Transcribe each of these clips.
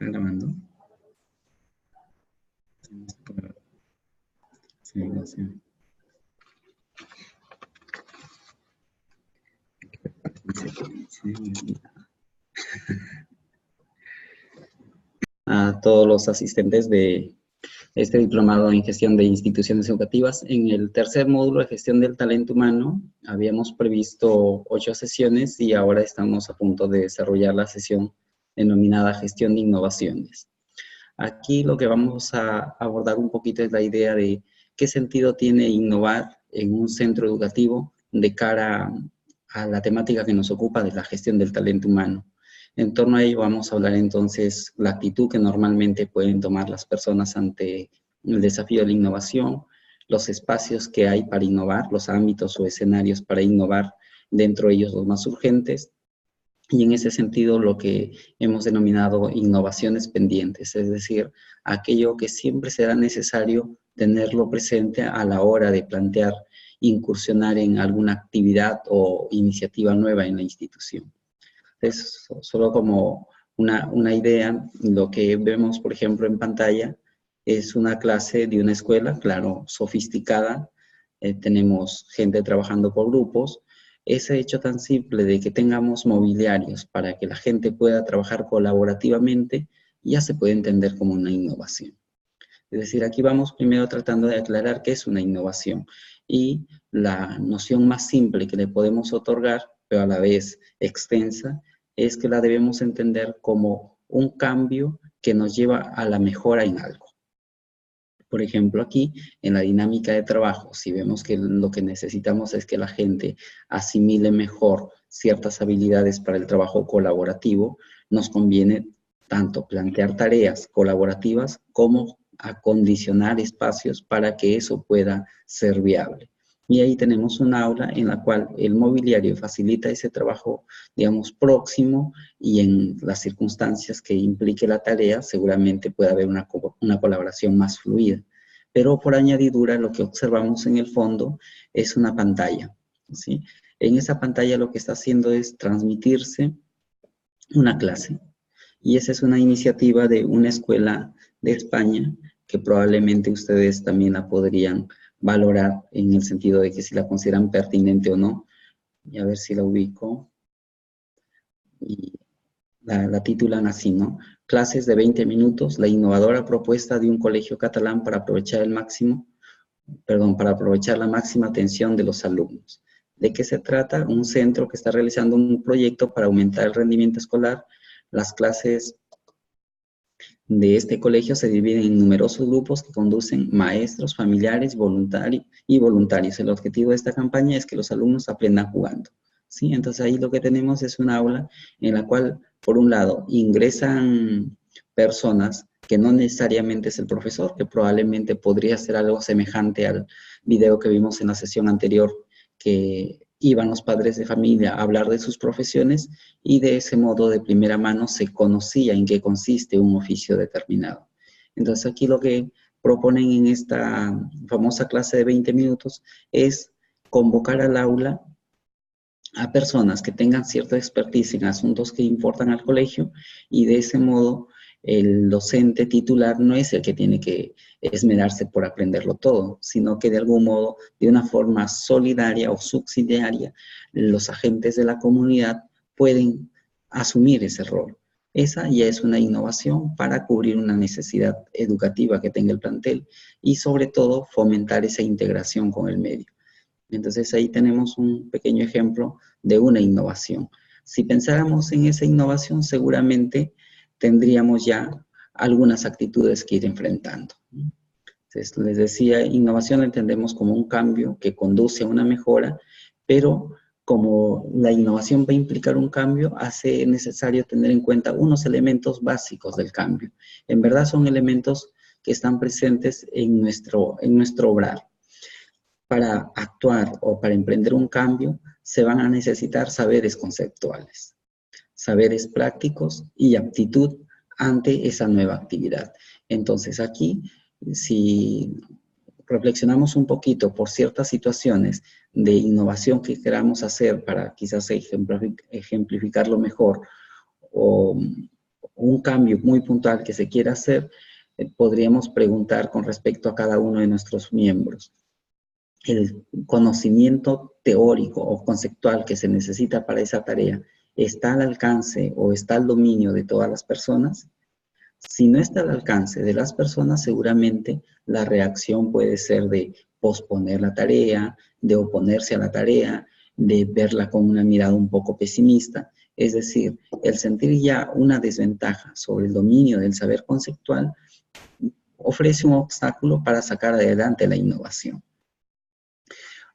¿Está grabando? Sí, sí. A todos los asistentes de este diplomado en gestión de instituciones educativas. En el tercer módulo de gestión del talento humano habíamos previsto 8 sesiones y ahora estamos a punto de desarrollar la sesión denominada gestión de innovaciones. Aquí lo que vamos a abordar un poquito es la idea de qué sentido tiene innovar en un centro educativo de cara a la temática que nos ocupa de la gestión del talento humano. En torno a ello vamos a hablar entonces la actitud que normalmente pueden tomar las personas ante el desafío de la innovación, los espacios que hay para innovar, los ámbitos o escenarios para innovar, dentro de ellos los más urgentes, y en ese sentido lo que hemos denominado innovaciones pendientes, es decir, aquello que siempre será necesario tenerlo presente a la hora de plantear incursionar en alguna actividad o iniciativa nueva en la institución. Entonces, solo como una idea, lo que vemos, por ejemplo, en pantalla es una clase de una escuela, claro, sofisticada. Tenemos gente trabajando por grupos. Ese hecho tan simple de que tengamos mobiliarios para que la gente pueda trabajar colaborativamente ya se puede entender como una innovación. Es decir, aquí vamos primero tratando de aclarar qué es una innovación y la noción más simple que le podemos otorgar, pero a la vez extensa, es que la debemos entender como un cambio que nos lleva a la mejora en algo. Por ejemplo, aquí, en la dinámica de trabajo, si vemos que lo que necesitamos es que la gente asimile mejor ciertas habilidades para el trabajo colaborativo, nos conviene tanto plantear tareas colaborativas como acondicionar espacios para que eso pueda ser viable. Y ahí tenemos un aula en la cual el mobiliario facilita ese trabajo, digamos, próximo, y en las circunstancias que implique la tarea seguramente puede haber una colaboración más fluida. Pero por añadidura lo que observamos en el fondo es una pantalla, ¿sí? En esa pantalla lo que está haciendo es transmitirse una clase. Y esa es una iniciativa de una escuela de España que probablemente ustedes también la podrían valorar en el sentido de que si la consideran pertinente o no. Y a ver si la ubico. Y la titulan así, ¿no? Clases de 20 minutos, la innovadora propuesta de un colegio catalán para aprovechar para aprovechar la máxima atención de los alumnos. ¿De qué se trata? Un centro que está realizando un proyecto para aumentar el rendimiento escolar. Las clases de este colegio se dividen en numerosos grupos que conducen maestros, familiares, voluntarios. El objetivo de esta campaña es que los alumnos aprendan jugando, ¿sí? Entonces ahí lo que tenemos es un aula en la cual, por un lado, ingresan personas que no necesariamente es el profesor, que probablemente podría ser algo semejante al video que vimos en la sesión anterior, que iban los padres de familia a hablar de sus profesiones y de ese modo de primera mano se conocía en qué consiste un oficio determinado. Entonces aquí lo que proponen en esta famosa clase de 20 minutos es convocar al aula a personas que tengan cierta expertise en asuntos que importan al colegio, y de ese modo el docente titular no es el que tiene que esmerarse por aprenderlo todo, sino que de algún modo, de una forma solidaria o subsidiaria, los agentes de la comunidad pueden asumir ese rol. Esa ya es una innovación para cubrir una necesidad educativa que tenga el plantel y sobre todo fomentar esa integración con el medio. Entonces ahí tenemos un pequeño ejemplo de una innovación. Si pensáramos en esa innovación, seguramente tendríamos ya algunas actitudes que ir enfrentando. Entonces, les decía, innovación la entendemos como un cambio que conduce a una mejora, pero como la innovación va a implicar un cambio, hace necesario tener en cuenta unos elementos básicos del cambio. En verdad son elementos que están presentes en nuestro obrar. Para actuar o para emprender un cambio, se van a necesitar saberes conceptuales, saberes prácticos y aptitud ante esa nueva actividad. Entonces aquí, si reflexionamos un poquito por ciertas situaciones de innovación que queramos hacer para quizás ejemplificarlo mejor, o un cambio muy puntual que se quiera hacer, podríamos preguntar con respecto a cada uno de nuestros miembros. ¿El conocimiento teórico o conceptual que se necesita para esa tarea está al alcance o está al dominio de todas las personas? Si no está al alcance de las personas, seguramente la reacción puede ser de posponer la tarea, de oponerse a la tarea, de verla con una mirada un poco pesimista. Es decir, el sentir ya una desventaja sobre el dominio del saber conceptual ofrece un obstáculo para sacar adelante la innovación.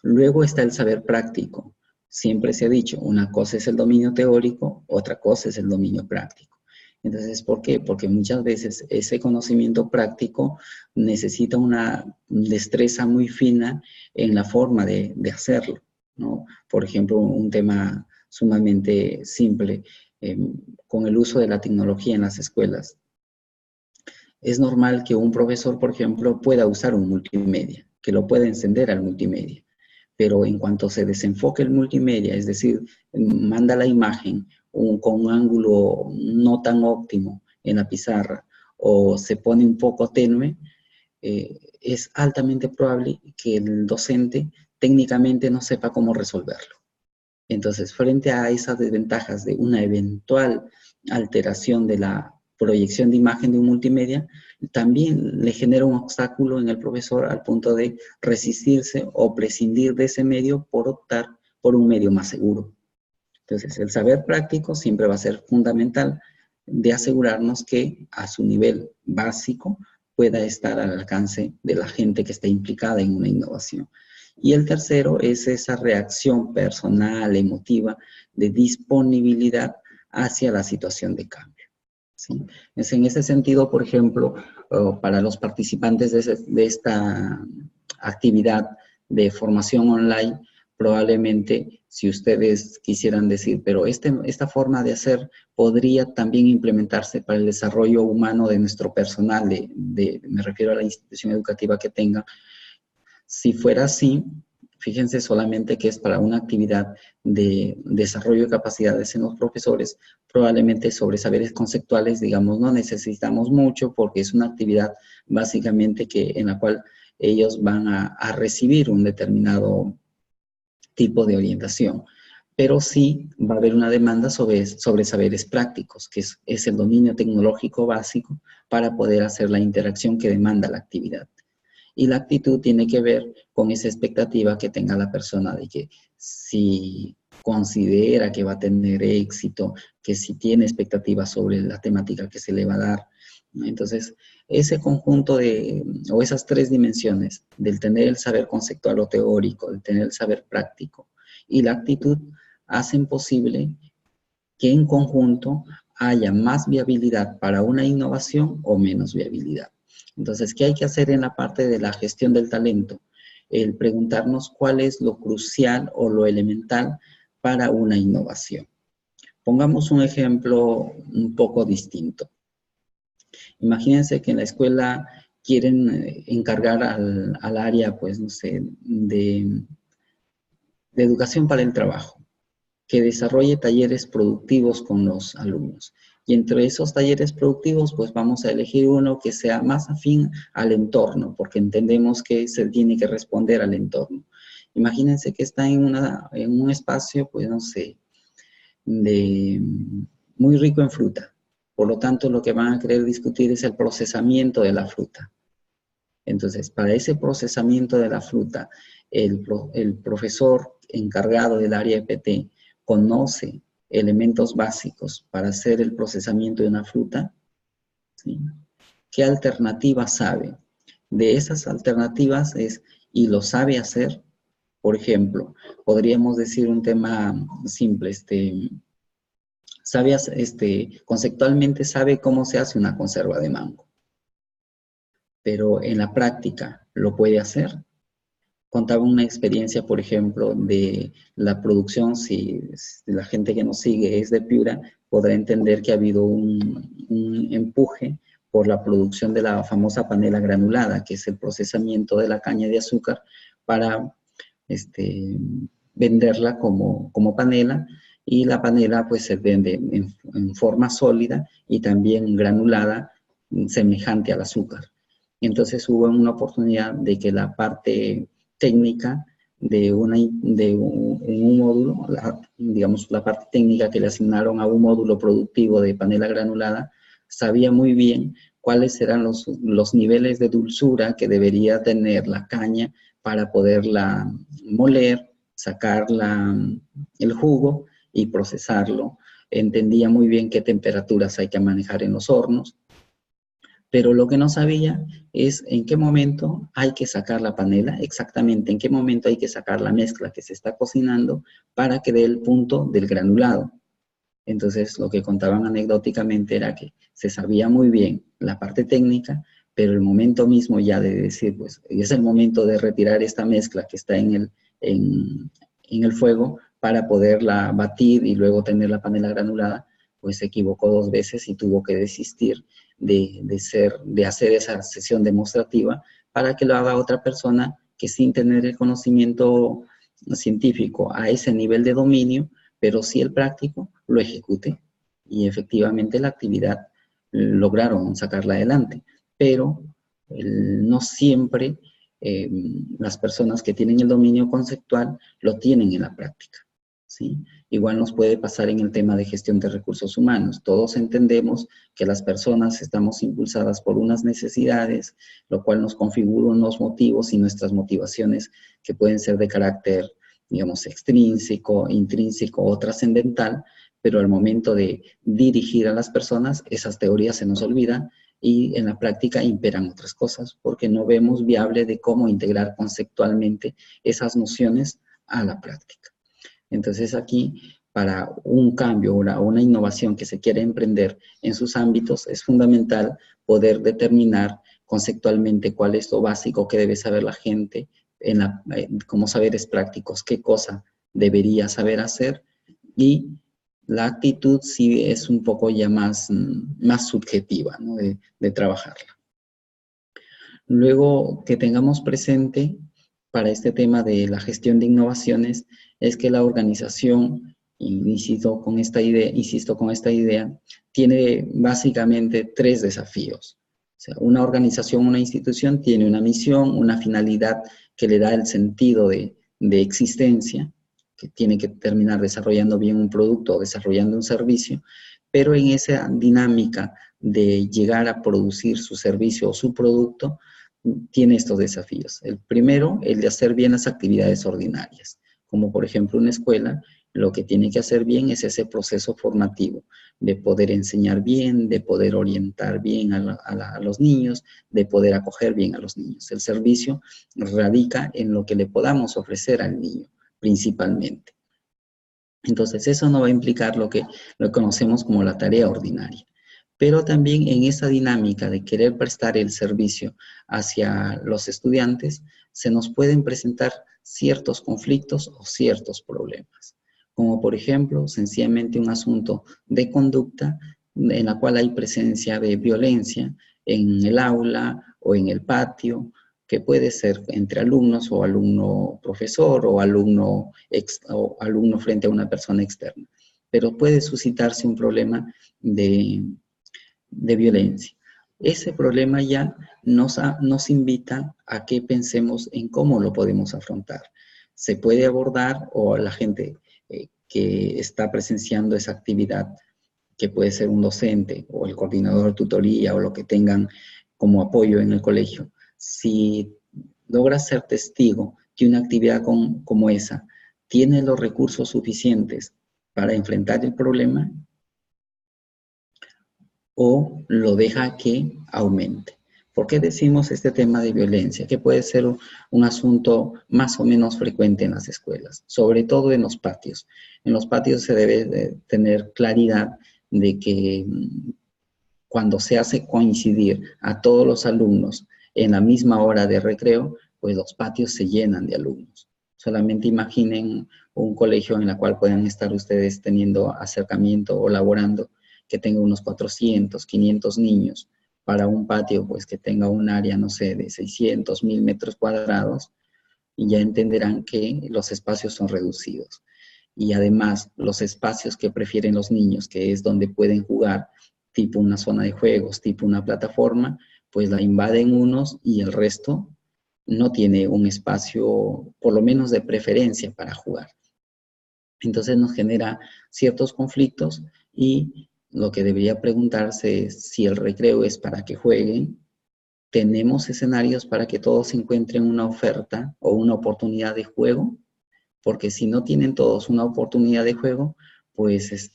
Luego está el saber práctico. Siempre se ha dicho, una cosa es el dominio teórico, otra cosa es el dominio práctico. Entonces, ¿por qué? Porque muchas veces ese conocimiento práctico necesita una destreza muy fina en la forma de hacerlo, ¿no? Por ejemplo, un tema sumamente simple, con el uso de la tecnología en las escuelas. Es normal que un profesor, por ejemplo, pueda usar un multimedia, que lo pueda encender al multimedia. Pero en cuanto se desenfoque el multimedia, es decir, manda la imagen con un ángulo no tan óptimo en la pizarra o se pone un poco tenue, es altamente probable que el docente técnicamente no sepa cómo resolverlo. Entonces, frente a esas desventajas de una eventual alteración de la proyección de imagen de un multimedia, también le genera un obstáculo en el profesor al punto de resistirse o prescindir de ese medio por optar por un medio más seguro. Entonces, el saber práctico siempre va a ser fundamental de asegurarnos que a su nivel básico pueda estar al alcance de la gente que está implicada en una innovación. Y el tercero es esa reacción personal, emotiva, de disponibilidad hacia la situación de cambio. ¿Sí? Es en ese sentido, por ejemplo, para los participantes de esta actividad de formación online, probablemente si ustedes quisieran decir, pero esta forma de hacer podría también implementarse para el desarrollo humano de nuestro personal, me refiero a la institución educativa que tenga. Si fuera así, fíjense solamente que es para una actividad de desarrollo de capacidades en los profesores, probablemente sobre saberes conceptuales, digamos, no necesitamos mucho porque es una actividad básicamente en la cual ellos van a recibir un determinado tipo de orientación. Pero sí va a haber una demanda sobre saberes prácticos, que es el dominio tecnológico básico para poder hacer la interacción que demanda la actividad. Y la actitud tiene que ver con esa expectativa que tenga la persona de que si considera que va a tener éxito, que si tiene expectativas sobre la temática que se le va a dar. Entonces, ese conjunto o esas tres dimensiones del tener el saber conceptual o teórico, del tener el saber práctico y la actitud, hacen posible que en conjunto haya más viabilidad para una innovación o menos viabilidad. Entonces, ¿qué hay que hacer en la parte de la gestión del talento? El preguntarnos cuál es lo crucial o lo elemental para una innovación. Pongamos un ejemplo un poco distinto. Imagínense que en la escuela quieren encargar al área, pues, no sé, de educación para el trabajo, que desarrolle talleres productivos con los alumnos. Y entre esos talleres productivos, pues vamos a elegir uno que sea más afín al entorno, porque entendemos que se tiene que responder al entorno. Imagínense que está en un espacio, pues no sé, muy rico en fruta. Por lo tanto, lo que van a querer discutir es el procesamiento de la fruta. Entonces, para ese procesamiento de la fruta, el profesor encargado del área EPT conoce elementos básicos para hacer el procesamiento de una fruta, ¿sí? ¿Qué alternativas sabe? De esas alternativas y lo sabe hacer. Por ejemplo, podríamos decir un tema simple, conceptualmente sabe cómo se hace una conserva de mango, pero en la práctica lo puede hacer. Contaba una experiencia, por ejemplo, de la producción, si la gente que nos sigue es de Piura, podrá entender que ha habido un empuje por la producción de la famosa panela granulada, que es el procesamiento de la caña de azúcar para venderla como panela, y la panela pues se vende en forma sólida y también granulada, semejante al azúcar. Entonces hubo una oportunidad de que la parte técnica de un módulo, digamos la parte técnica que le asignaron a un módulo productivo de panela granulada, sabía muy bien cuáles eran los niveles de dulzura que debería tener la caña para poderla moler, sacar el jugo y procesarlo. Entendía muy bien qué temperaturas hay que manejar en los hornos, pero lo que no sabía es en qué momento hay que sacar la panela, exactamente en qué momento hay que sacar la mezcla que se está cocinando para que dé el punto del granulado. Entonces, lo que contaban anecdóticamente era que se sabía muy bien la parte técnica, pero el momento mismo ya de decir, pues, es el momento de retirar esta mezcla que está en el fuego para poderla batir y luego tener la panela granulada, pues se equivocó 2 veces y tuvo que desistir de hacer esa sesión demostrativa para que lo haga otra persona que sin tener el conocimiento científico a ese nivel de dominio, pero sí el práctico, lo ejecute. Y efectivamente la actividad lograron sacarla adelante, pero no siempre las personas que tienen el dominio conceptual lo tienen en la práctica, ¿sí? Igual nos puede pasar en el tema de gestión de recursos humanos. Todos entendemos que las personas estamos impulsadas por unas necesidades, lo cual nos configura unos motivos y nuestras motivaciones que pueden ser de carácter, digamos, extrínseco, intrínseco o trascendental, pero al momento de dirigir a las personas, esas teorías se nos olvidan y en la práctica imperan otras cosas, porque no vemos viable de cómo integrar conceptualmente esas nociones a la práctica. Entonces aquí, para un cambio o una innovación que se quiere emprender en sus ámbitos, es fundamental poder determinar conceptualmente cuál es lo básico que debe saber la gente, como saberes prácticos, qué cosa debería saber hacer, y la actitud sí es un poco ya más subjetiva, ¿no? de trabajarla. Luego, que tengamos presente para este tema de la gestión de innovaciones es que la organización, insisto con esta idea, tiene básicamente 3 desafíos. O sea, una organización, una institución tiene una misión, una finalidad que le da el sentido de existencia, que tiene que terminar desarrollando bien un producto o desarrollando un servicio, pero en esa dinámica de llegar a producir su servicio o su producto, tiene estos desafíos. El primero, el de hacer bien las actividades ordinarias, como por ejemplo una escuela, lo que tiene que hacer bien es ese proceso formativo, de poder enseñar bien, de poder orientar bien a los niños, de poder acoger bien a los niños. El servicio radica en lo que le podamos ofrecer al niño, principalmente. Entonces, eso no va a implicar lo que conocemos como la tarea ordinaria. Pero también en esa dinámica de querer prestar el servicio hacia los estudiantes, se nos pueden presentar ciertos conflictos o ciertos problemas. Como por ejemplo, sencillamente un asunto de conducta en la cual hay presencia de violencia en el aula o en el patio, que puede ser entre alumnos o alumno-profesor o alumno frente a una persona externa. Pero puede suscitarse un problema de violencia. Ese problema ya nos invita a que pensemos en cómo lo podemos afrontar. Se puede abordar, o la gente que está presenciando esa actividad, que puede ser un docente o el coordinador de tutoría o lo que tengan como apoyo en el colegio, si logra ser testigo que una actividad como esa tiene los recursos suficientes para enfrentar el problema, o lo deja que aumente. ¿Por qué decimos este tema de violencia? Que puede ser un asunto más o menos frecuente en las escuelas, sobre todo en los patios. En los patios se debe tener claridad de que cuando se hace coincidir a todos los alumnos en la misma hora de recreo, pues los patios se llenan de alumnos. Solamente imaginen un colegio en el cual puedan estar ustedes teniendo acercamiento o laborando, que tenga unos 400, 500 niños, para un patio pues que tenga un área, no sé, de 600, 1000 metros cuadrados, y ya entenderán que los espacios son reducidos. y además los espacios que prefieren los niños, que es donde pueden jugar, tipo una zona de juegos, tipo una plataforma, pues la invaden unos y el resto no tiene un espacio, por lo menos de preferencia para jugar. Entonces nos genera ciertos conflictos y lo que debería preguntarse es si el recreo es para que jueguen. ¿Tenemos escenarios para que todos encuentren una oferta o una oportunidad de juego? Porque si no tienen todos una oportunidad de juego, pues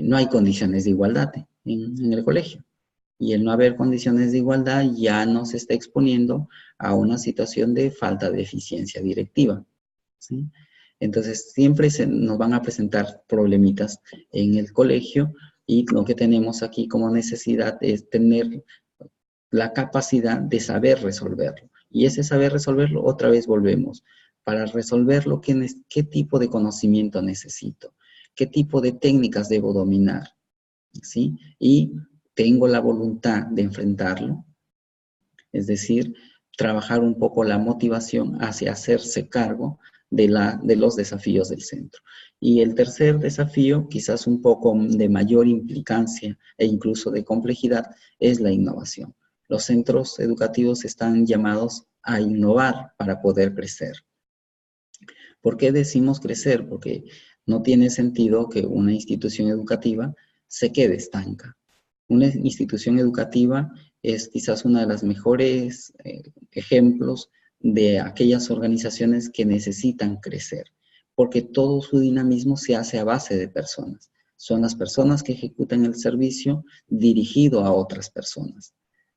no hay condiciones de igualdad en el colegio. Y el no haber condiciones de igualdad ya nos está exponiendo a una situación de falta de eficiencia directiva, ¿sí? Entonces, siempre nos van a presentar problemitas en el colegio y lo que tenemos aquí como necesidad es tener la capacidad de saber resolverlo. Y ese saber resolverlo, otra vez volvemos. Para resolverlo, ¿qué tipo de conocimiento necesito? ¿Qué tipo de técnicas debo dominar? ¿Sí? Y tengo la voluntad de enfrentarlo. Es decir, trabajar un poco la motivación hacia hacerse cargo de los desafíos del centro. Y el tercer desafío, quizás un poco de mayor implicancia e incluso de complejidad, es la innovación. Los centros educativos están llamados a innovar para poder crecer. ¿Por qué decimos crecer? Porque no tiene sentido que una institución educativa se quede estanca. Una institución educativa es quizás una de las mejores ejemplos de aquellas organizaciones que necesitan crecer, porque todo su dinamismo se hace a base de personas. Son las personas que ejecutan el servicio dirigido a otras personas.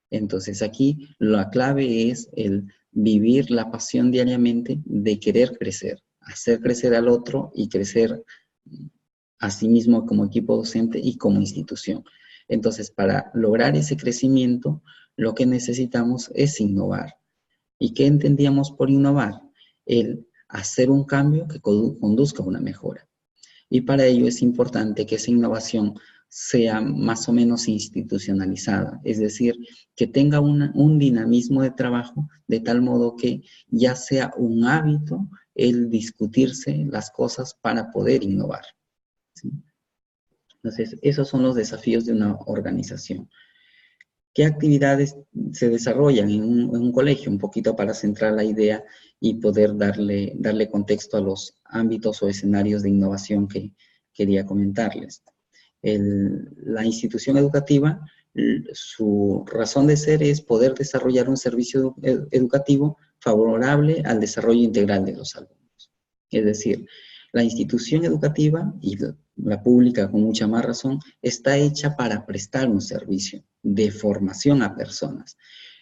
Entonces aquí la clave es el vivir la pasión diariamente de querer crecer, hacer crecer al otro y crecer a sí mismo como equipo docente y como institución. Entonces, para lograr ese crecimiento, lo que necesitamos es innovar. ¿Y qué entendíamos por innovar? El hacer un cambio que conduzca a una mejora. Y para ello es importante que esa innovación sea más o menos institucionalizada, es decir, que tenga un dinamismo de trabajo de tal modo que ya sea un hábito el discutirse las cosas para poder innovar, ¿sí? Entonces, esos son los desafíos de una organización. ¿Qué actividades se desarrollan en un colegio? Un poquito para centrar la idea y poder darle contexto a los ámbitos o escenarios de innovación que quería comentarles. La institución educativa, su razón de ser es poder desarrollar un servicio educativo favorable al desarrollo integral de los alumnos. Es decir, la institución educativa, y la pública con mucha más razón, está hecha para prestar un servicio de formación a personas.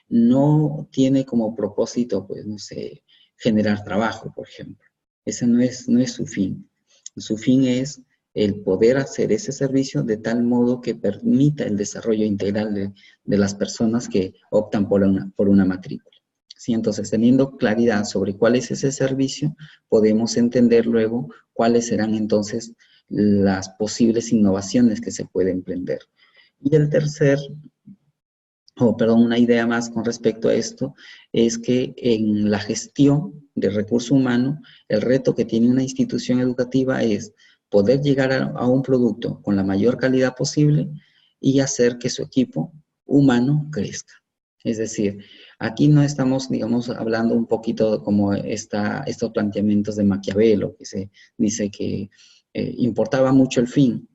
No tiene como propósito, pues, no sé, generar trabajo, por ejemplo. Ese no es su fin. Su fin es el poder hacer ese servicio de tal modo que permita el desarrollo integral de las personas que optan por una matrícula. ¿Sí? Entonces, teniendo claridad sobre cuál es ese servicio, podemos entender luego cuáles serán entonces las posibles innovaciones que se pueden emprender. Y el tercer, una idea más con respecto a esto, es que en la gestión de recurso humano, el reto que tiene una institución educativa es poder llegar a un producto con la mayor calidad posible y hacer que su equipo humano crezca. Es decir, aquí no estamos, digamos, hablando un poquito como estos planteamientos de Maquiavelo, que se dice que importaba mucho el fin,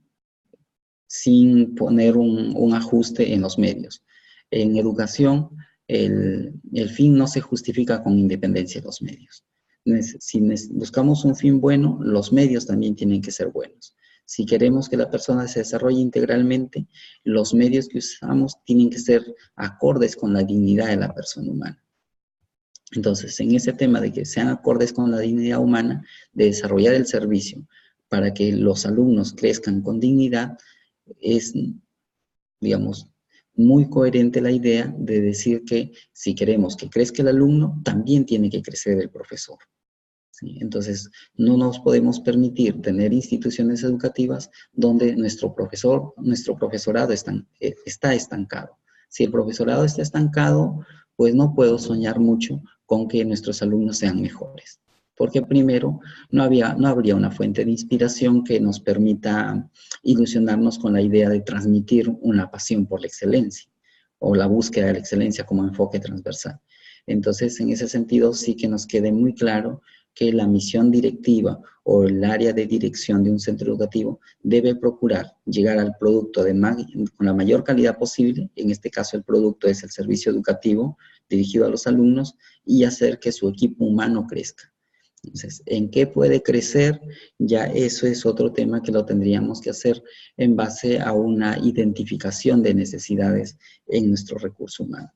sin poner un ajuste en los medios. En educación, el fin no se justifica con independencia de los medios. Si buscamos un fin bueno, los medios también tienen que ser buenos. Si queremos que la persona se desarrolle integralmente, los medios que usamos tienen que ser acordes con la dignidad de la persona humana. Entonces, en ese tema de que sean acordes con la dignidad humana, de desarrollar el servicio para que los alumnos crezcan con dignidad, es, digamos, muy coherente la idea de decir que si queremos que crezca el alumno, también tiene que crecer el profesor. ¿Sí? Entonces, no nos podemos permitir tener instituciones educativas donde nuestro profesorado está estancado. Si el profesorado está estancado, pues no puedo soñar mucho con que nuestros alumnos sean mejores. Porque primero, no habría una fuente de inspiración que nos permita ilusionarnos con la idea de transmitir una pasión por la excelencia o la búsqueda de la excelencia como enfoque transversal. Entonces, en ese sentido, sí que nos quede muy claro que la misión directiva o el área de dirección de un centro educativo debe procurar llegar al producto con la mayor calidad posible. En este caso, el producto es el servicio educativo dirigido a los alumnos y hacer que su equipo humano crezca. Entonces, ¿en qué puede crecer? Ya eso es otro tema que lo tendríamos que hacer en base a una identificación de necesidades en nuestro recurso humano.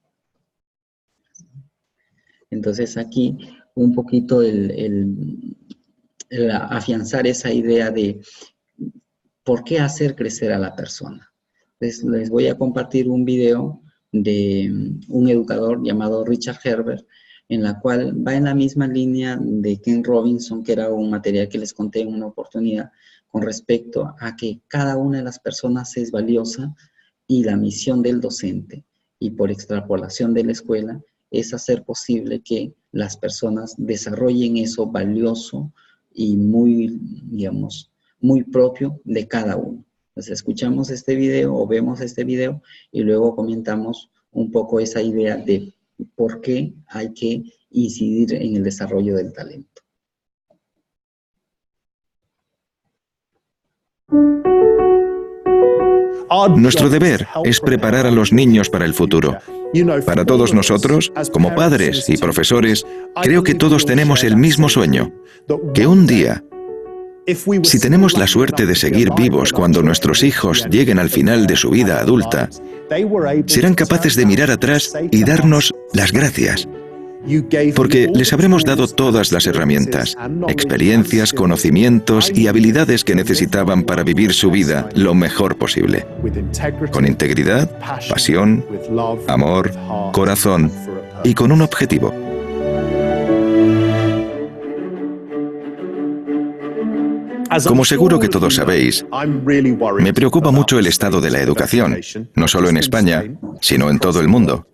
Entonces, aquí un poquito el afianzar esa idea de por qué hacer crecer a la persona. Entonces, les voy a compartir un video de un educador llamado Richard Herbert, en la cual va en la misma línea de Ken Robinson, que era un material que les conté en una oportunidad, con respecto a que cada una de las personas es valiosa y la misión del docente, y por extrapolación de la escuela, es hacer posible que las personas desarrollen eso valioso y muy, digamos, muy propio de cada uno. Entonces, escuchamos este video o vemos este video y luego comentamos un poco esa idea de por qué hay que incidir en el desarrollo del talento. Nuestro deber es preparar a los niños para el futuro. Para todos nosotros, como padres y profesores, creo que todos tenemos el mismo sueño, que un día, si tenemos la suerte de seguir vivos cuando nuestros hijos lleguen al final de su vida adulta, serán capaces de mirar atrás y darnos las gracias, porque les habremos dado todas las herramientas, experiencias, conocimientos y habilidades que necesitaban para vivir su vida lo mejor posible, con integridad, pasión, amor, corazón y con un objetivo. Como seguro que todos sabéis, me preocupa mucho el estado de la educación, no solo en España, sino en todo el mundo.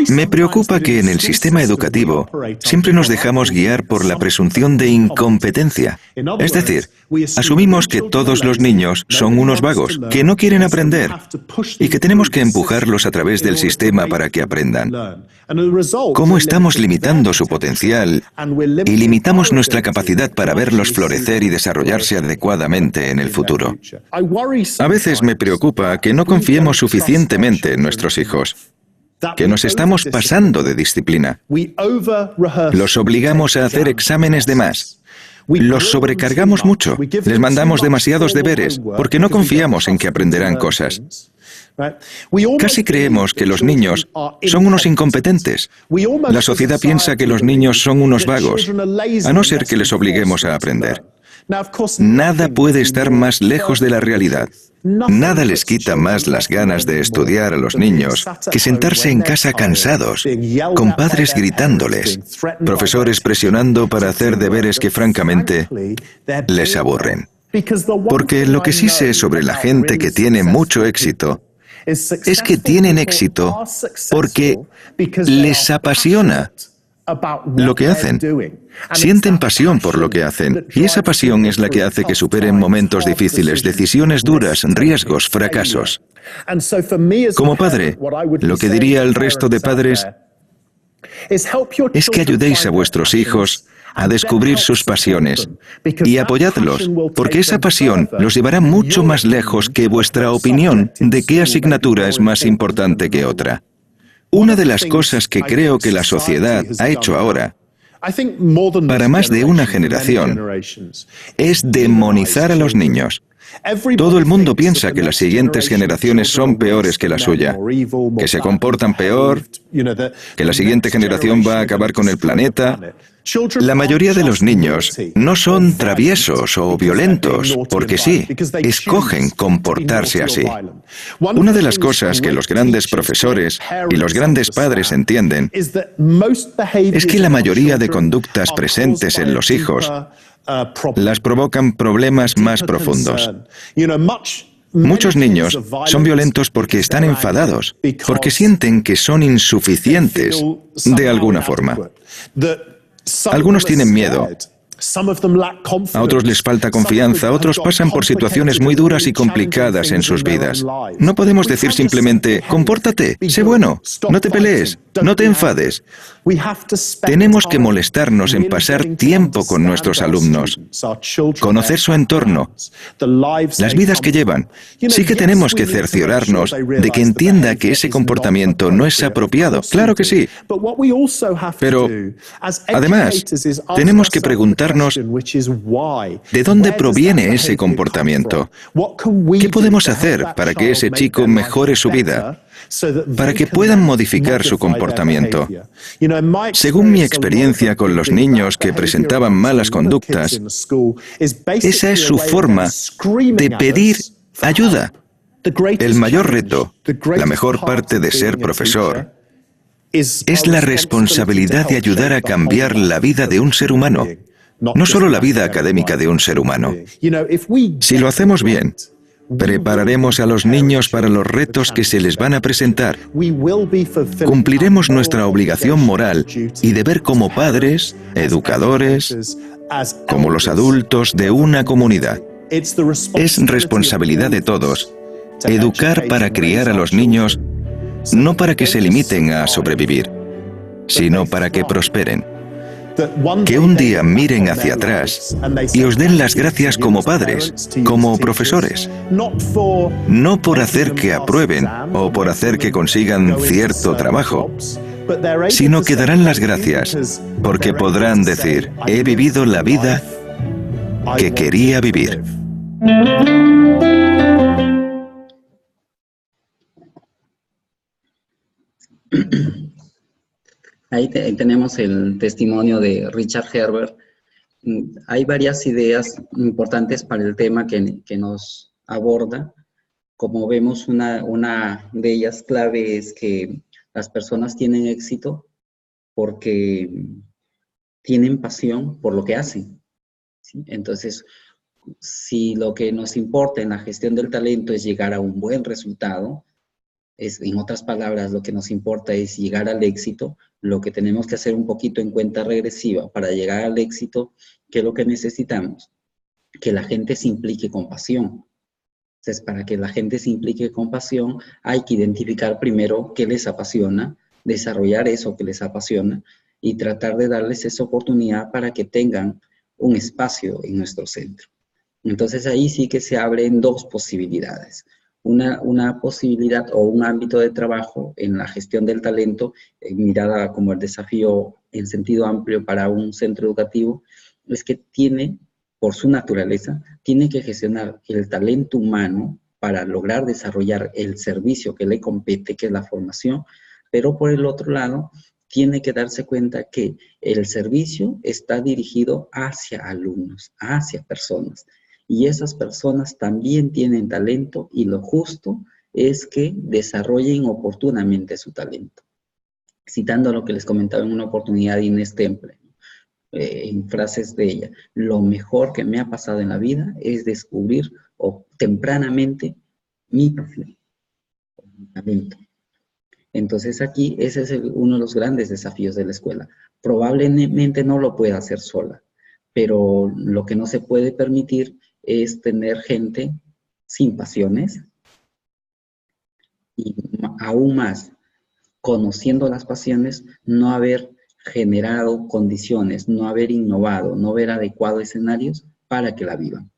Me preocupa que en el sistema educativo siempre nos dejamos guiar por la presunción de incompetencia. Es decir, asumimos que todos los niños son unos vagos, que no quieren aprender y que tenemos que empujarlos a través del sistema para que aprendan. ¿Cómo estamos limitando su potencial y limitamos nuestra capacidad para verlos florecer y desarrollarse adecuadamente en el futuro? A veces me preocupa que no confiemos suficientemente en nuestros hijos, que nos estamos pasando de disciplina. Los obligamos a hacer exámenes de más. Los sobrecargamos mucho. Les mandamos demasiados deberes porque no confiamos en que aprenderán cosas. Casi creemos que los niños son unos incompetentes. La sociedad piensa que los niños son unos vagos, a no ser que les obliguemos a aprender. Nada puede estar más lejos de la realidad. Nada les quita más las ganas de estudiar a los niños que sentarse en casa cansados, con padres gritándoles, profesores presionando para hacer deberes que francamente les aburren. Porque lo que sí sé sobre la gente que tiene mucho éxito es que tienen éxito porque les apasiona lo que hacen. Sienten pasión por lo que hacen, y esa pasión es la que hace que superen momentos difíciles, decisiones duras, riesgos, fracasos. Como padre, lo que diría al resto de padres es que ayudéis a vuestros hijos a descubrir sus pasiones y apoyadlos, porque esa pasión los llevará mucho más lejos que vuestra opinión de qué asignatura es más importante que otra. Una de las cosas que creo que la sociedad ha hecho ahora, para más de una generación, es demonizar a los niños. Todo el mundo piensa que las siguientes generaciones son peores que la suya, que se comportan peor, que la siguiente generación va a acabar con el planeta. La mayoría de los niños no son traviesos o violentos porque sí, escogen comportarse así. Una de las cosas que los grandes profesores y los grandes padres entienden es que la mayoría de conductas presentes en los hijos las provocan problemas más profundos. Muchos niños son violentos porque están enfadados, porque sienten que son insuficientes de alguna forma. Algunos tienen miedo. A otros les falta confianza, otros pasan por situaciones muy duras y complicadas en sus vidas. No podemos decir simplemente, compórtate, sé bueno, no te pelees, no te enfades. Tenemos que molestarnos en pasar tiempo con nuestros alumnos, conocer su entorno, las vidas que llevan. Sí que tenemos que cerciorarnos de que entienda que ese comportamiento no es apropiado. Claro que sí. Pero, además, tenemos que preguntarnos ¿de dónde proviene ese comportamiento? ¿Qué podemos hacer para que ese chico mejore su vida? Para que puedan modificar su comportamiento. Según mi experiencia con los niños que presentaban malas conductas, esa es su forma de pedir ayuda. El mayor reto, la mejor parte de ser profesor, es la responsabilidad de ayudar a cambiar la vida de un ser humano. No solo la vida académica de un ser humano. Si lo hacemos bien, prepararemos a los niños para los retos que se les van a presentar. Cumpliremos nuestra obligación moral y deber como padres, educadores, como los adultos de una comunidad. Es responsabilidad de todos educar para criar a los niños, no para que se limiten a sobrevivir, sino para que prosperen. Que un día miren hacia atrás y os den las gracias como padres, como profesores. No por hacer que aprueben o por hacer que consigan cierto trabajo, sino que darán las gracias porque podrán decir, he vivido la vida que quería vivir. Ahí tenemos el testimonio de Richard Herbert. Hay varias ideas importantes para el tema que nos aborda. Como vemos, una de ellas clave es que las personas tienen éxito porque tienen pasión por lo que hacen, ¿sí? Entonces, si lo que nos importa en la gestión del talento es llegar a un buen resultado, en otras palabras, lo que nos importa es llegar al éxito, lo que tenemos que hacer un poquito en cuenta regresiva para llegar al éxito, ¿qué es lo que necesitamos? Que la gente se implique con pasión. Entonces, para que la gente se implique con pasión, hay que identificar primero qué les apasiona, desarrollar eso que les apasiona y tratar de darles esa oportunidad para que tengan un espacio en nuestro centro. Entonces, ahí sí que se abren dos posibilidades. Una posibilidad o un ámbito de trabajo en la gestión del talento, mirada como el desafío en sentido amplio para un centro educativo, es que tiene, por su naturaleza, tiene que gestionar el talento humano para lograr desarrollar el servicio que le compete, que es la formación, pero por el otro lado, tiene que darse cuenta que el servicio está dirigido hacia alumnos, hacia personas. Y esas personas también tienen talento y lo justo es que desarrollen oportunamente su talento. Citando lo que les comentaba en una oportunidad Inés Temple, en frases de ella, lo mejor que me ha pasado en la vida es descubrir tempranamente mi pasión, mi talento. Entonces aquí ese es uno de los grandes desafíos de la escuela. Probablemente no lo pueda hacer sola, pero lo que no se puede permitir es tener gente sin pasiones y aún más, conociendo las pasiones, no haber generado condiciones, no haber innovado, no haber adecuado escenarios para que la vivan,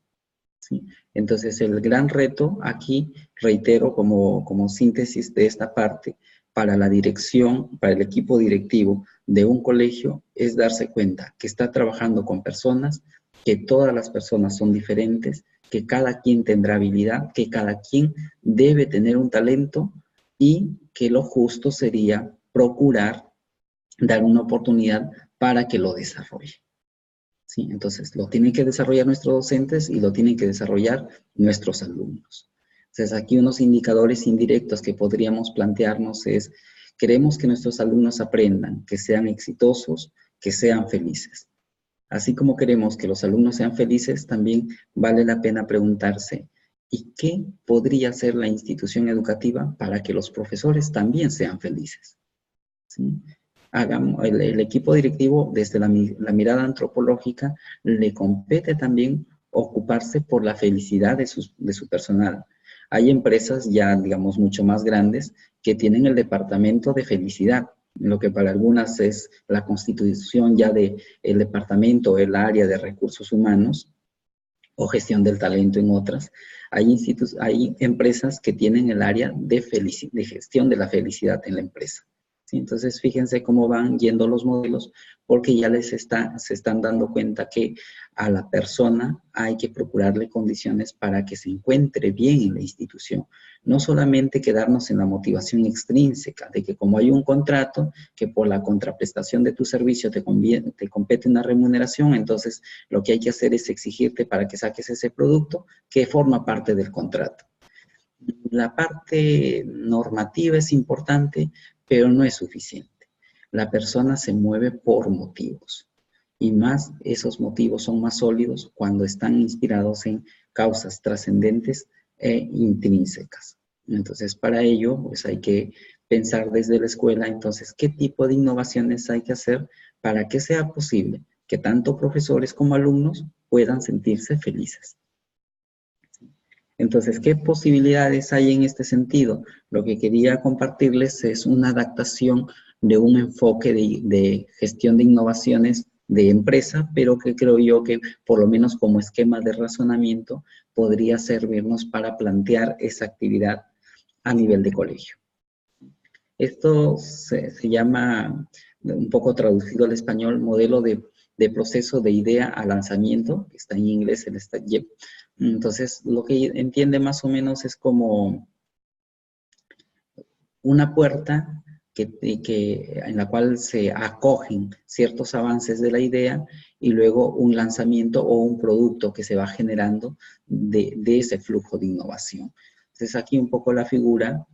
¿sí? Entonces, el gran reto aquí, reitero como síntesis de esta parte, para la dirección, para el equipo directivo de un colegio, es darse cuenta que está trabajando con personas, que todas las personas son diferentes, que cada quien tendrá habilidad, que cada quien debe tener un talento y que lo justo sería procurar dar una oportunidad para que lo desarrolle. ¿Sí? Entonces, lo tienen que desarrollar nuestros docentes y lo tienen que desarrollar nuestros alumnos. Entonces, aquí unos indicadores indirectos que podríamos plantearnos es, queremos que nuestros alumnos aprendan, que sean exitosos, que sean felices. Así como queremos que los alumnos sean felices, también vale la pena preguntarse, ¿y qué podría hacer la institución educativa para que los profesores también sean felices? ¿Sí? el equipo directivo, desde la mirada antropológica, le compete también ocuparse por la felicidad de su personal. Hay empresas ya, digamos, mucho más grandes que tienen el departamento de felicidad, lo que para algunas es la constitución ya del departamento, el área de recursos humanos o gestión del talento en otras. Hay empresas que tienen el área de gestión de la felicidad en la empresa. ¿Sí? Entonces, fíjense cómo van yendo los modelos, porque ya se están dando cuenta que a la persona hay que procurarle condiciones para que se encuentre bien en la institución. No solamente quedarnos en la motivación extrínseca de que como hay un contrato, que por la contraprestación de tu servicio te compete una remuneración, entonces lo que hay que hacer es exigirte para que saques ese producto que forma parte del contrato. La parte normativa es importante, pero no es suficiente. La persona se mueve por motivos, y más esos motivos son más sólidos cuando están inspirados en causas trascendentes e intrínsecas. Entonces, para ello, pues hay que pensar desde la escuela, entonces, qué tipo de innovaciones hay que hacer para que sea posible que tanto profesores como alumnos puedan sentirse felices. Entonces, ¿qué posibilidades hay en este sentido? Lo que quería compartirles es una adaptación de un enfoque de gestión de innovaciones de empresa, pero que creo yo que por lo menos como esquema de razonamiento podría servirnos para plantear esa actividad a nivel de colegio. Esto se llama, un poco traducido al español, modelo de proceso de idea a lanzamiento, que está en inglés, el STAG. Entonces, lo que entiende más o menos es como una puerta en la cual se acogen ciertos avances de la idea y luego un lanzamiento o un producto que se va generando de ese flujo de innovación. Entonces, aquí un poco la figura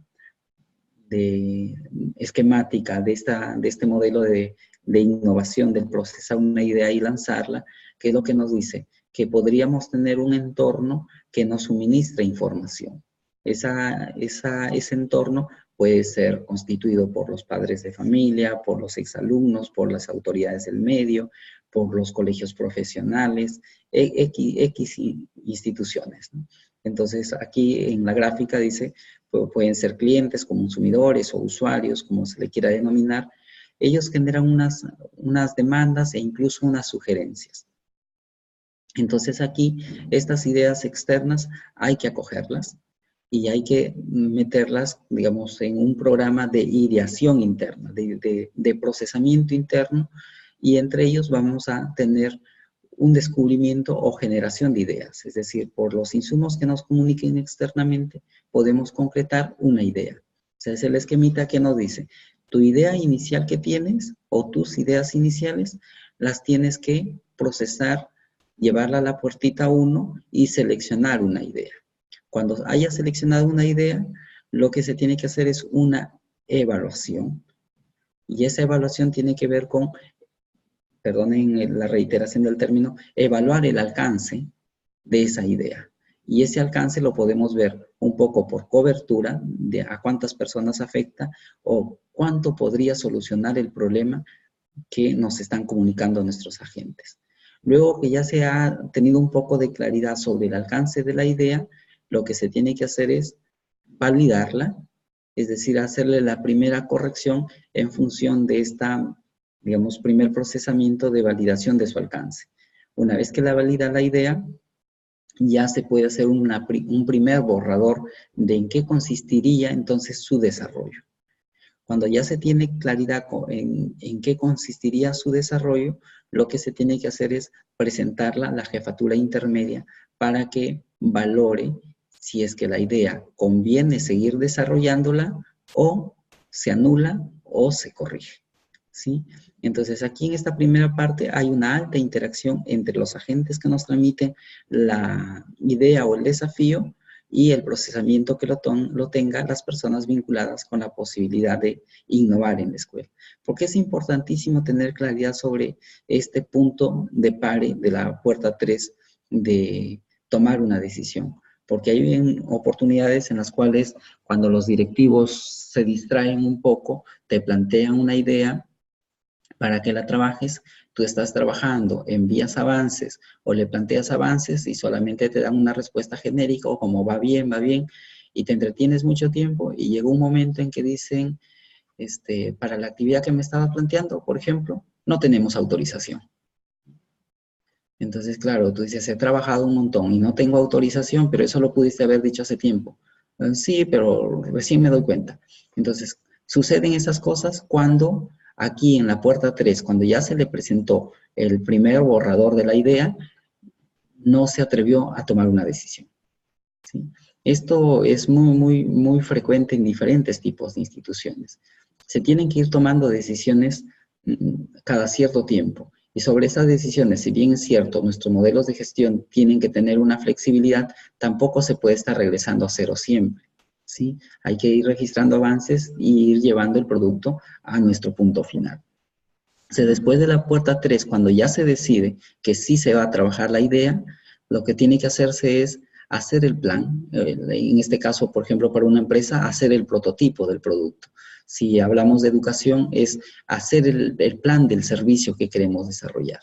esquemática de este modelo de innovación, del procesar una idea y lanzarla, que es lo que nos dice que podríamos tener un entorno que nos suministre información. Ese entorno puede ser constituido por los padres de familia, por los exalumnos, por las autoridades del medio, por los colegios profesionales, X instituciones, ¿no? Entonces, aquí en la gráfica dice, pueden ser clientes, consumidores o usuarios, como se le quiera denominar. Ellos generan unas demandas e incluso unas sugerencias. Entonces aquí, estas ideas externas hay que acogerlas y hay que meterlas, digamos, en un programa de ideación interna, de procesamiento interno, y entre ellos vamos a tener un descubrimiento o generación de ideas. Es decir, por los insumos que nos comuniquen externamente, podemos concretar una idea. O sea, es el esquemita que nos dice, tu idea inicial que tienes o tus ideas iniciales las tienes que procesar, llevarla a la puertita 1 y seleccionar una idea. Cuando hayas seleccionado una idea, lo que se tiene que hacer es una evaluación. Y esa evaluación tiene que ver con, perdonen la reiteración del término, evaluar el alcance de esa idea. Y ese alcance lo podemos ver un poco por cobertura, de a cuántas personas afecta o cuánto podría solucionar el problema que nos están comunicando nuestros agentes. Luego que ya se ha tenido un poco de claridad sobre el alcance de la idea, lo que se tiene que hacer es validarla, es decir, hacerle la primera corrección en función de esta, digamos, primer procesamiento de validación de su alcance. Una vez que la valida la idea, ya se puede hacer un primer borrador de en qué consistiría entonces su desarrollo. Cuando ya se tiene claridad en qué consistiría su desarrollo, lo que se tiene que hacer es presentarla a la jefatura intermedia para que valore si es que la idea conviene seguir desarrollándola o se anula o se corrige, ¿sí? Entonces, aquí en esta primera parte hay una alta interacción entre los agentes que nos transmiten la idea o el desafío y el procesamiento que lo tenga las personas vinculadas con la posibilidad de innovar en la escuela. Porque es importantísimo tener claridad sobre este punto de pare de la puerta 3 de tomar una decisión. Porque hay oportunidades en las cuales cuando los directivos se distraen un poco, te plantean una idea para que la trabajes, tú estás trabajando, envías avances o le planteas avances y solamente te dan una respuesta genérica o como va bien, y te entretienes mucho tiempo y llega un momento en que dicen, para la actividad que me estaba planteando, por ejemplo, no tenemos autorización. Entonces, claro, tú dices, he trabajado un montón y no tengo autorización, pero eso lo pudiste haber dicho hace tiempo. Sí, pero recién me doy cuenta. Entonces, suceden esas cosas cuando aquí en la puerta 3, cuando ya se le presentó el primer borrador de la idea, no se atrevió a tomar una decisión. ¿Sí? Esto es muy frecuente en diferentes tipos de instituciones. Se tienen que ir tomando decisiones cada cierto tiempo. Y sobre esas decisiones, si bien es cierto, nuestros modelos de gestión tienen que tener una flexibilidad, tampoco se puede estar regresando a cero siempre. ¿Sí? Hay que ir registrando avances y ir llevando el producto a nuestro punto final. O sea, después de la puerta 3, cuando ya se decide que sí se va a trabajar la idea, lo que tiene que hacerse es hacer el plan. En este caso, por ejemplo, para una empresa, hacer el prototipo del producto. Si hablamos de educación, es hacer el plan del servicio que queremos desarrollar.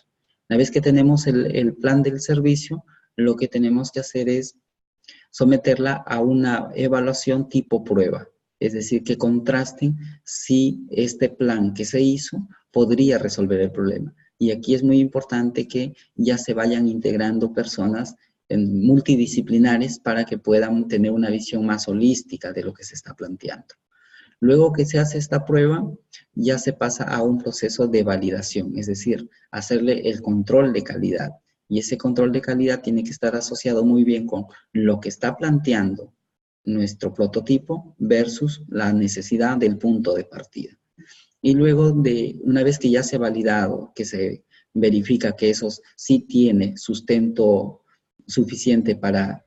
Una vez que tenemos el plan del servicio, lo que tenemos que hacer es someterla a una evaluación tipo prueba. Es decir, que contrasten si este plan que se hizo podría resolver el problema. Y aquí es muy importante que ya se vayan integrando personas multidisciplinares para que puedan tener una visión más holística de lo que se está planteando. Luego que se hace esta prueba, ya se pasa a un proceso de validación, es decir, hacerle el control de calidad. Y ese control de calidad tiene que estar asociado muy bien con lo que está planteando nuestro prototipo versus la necesidad del punto de partida. Y luego una vez que ya se ha validado, que se verifica que eso sí tiene sustento suficiente para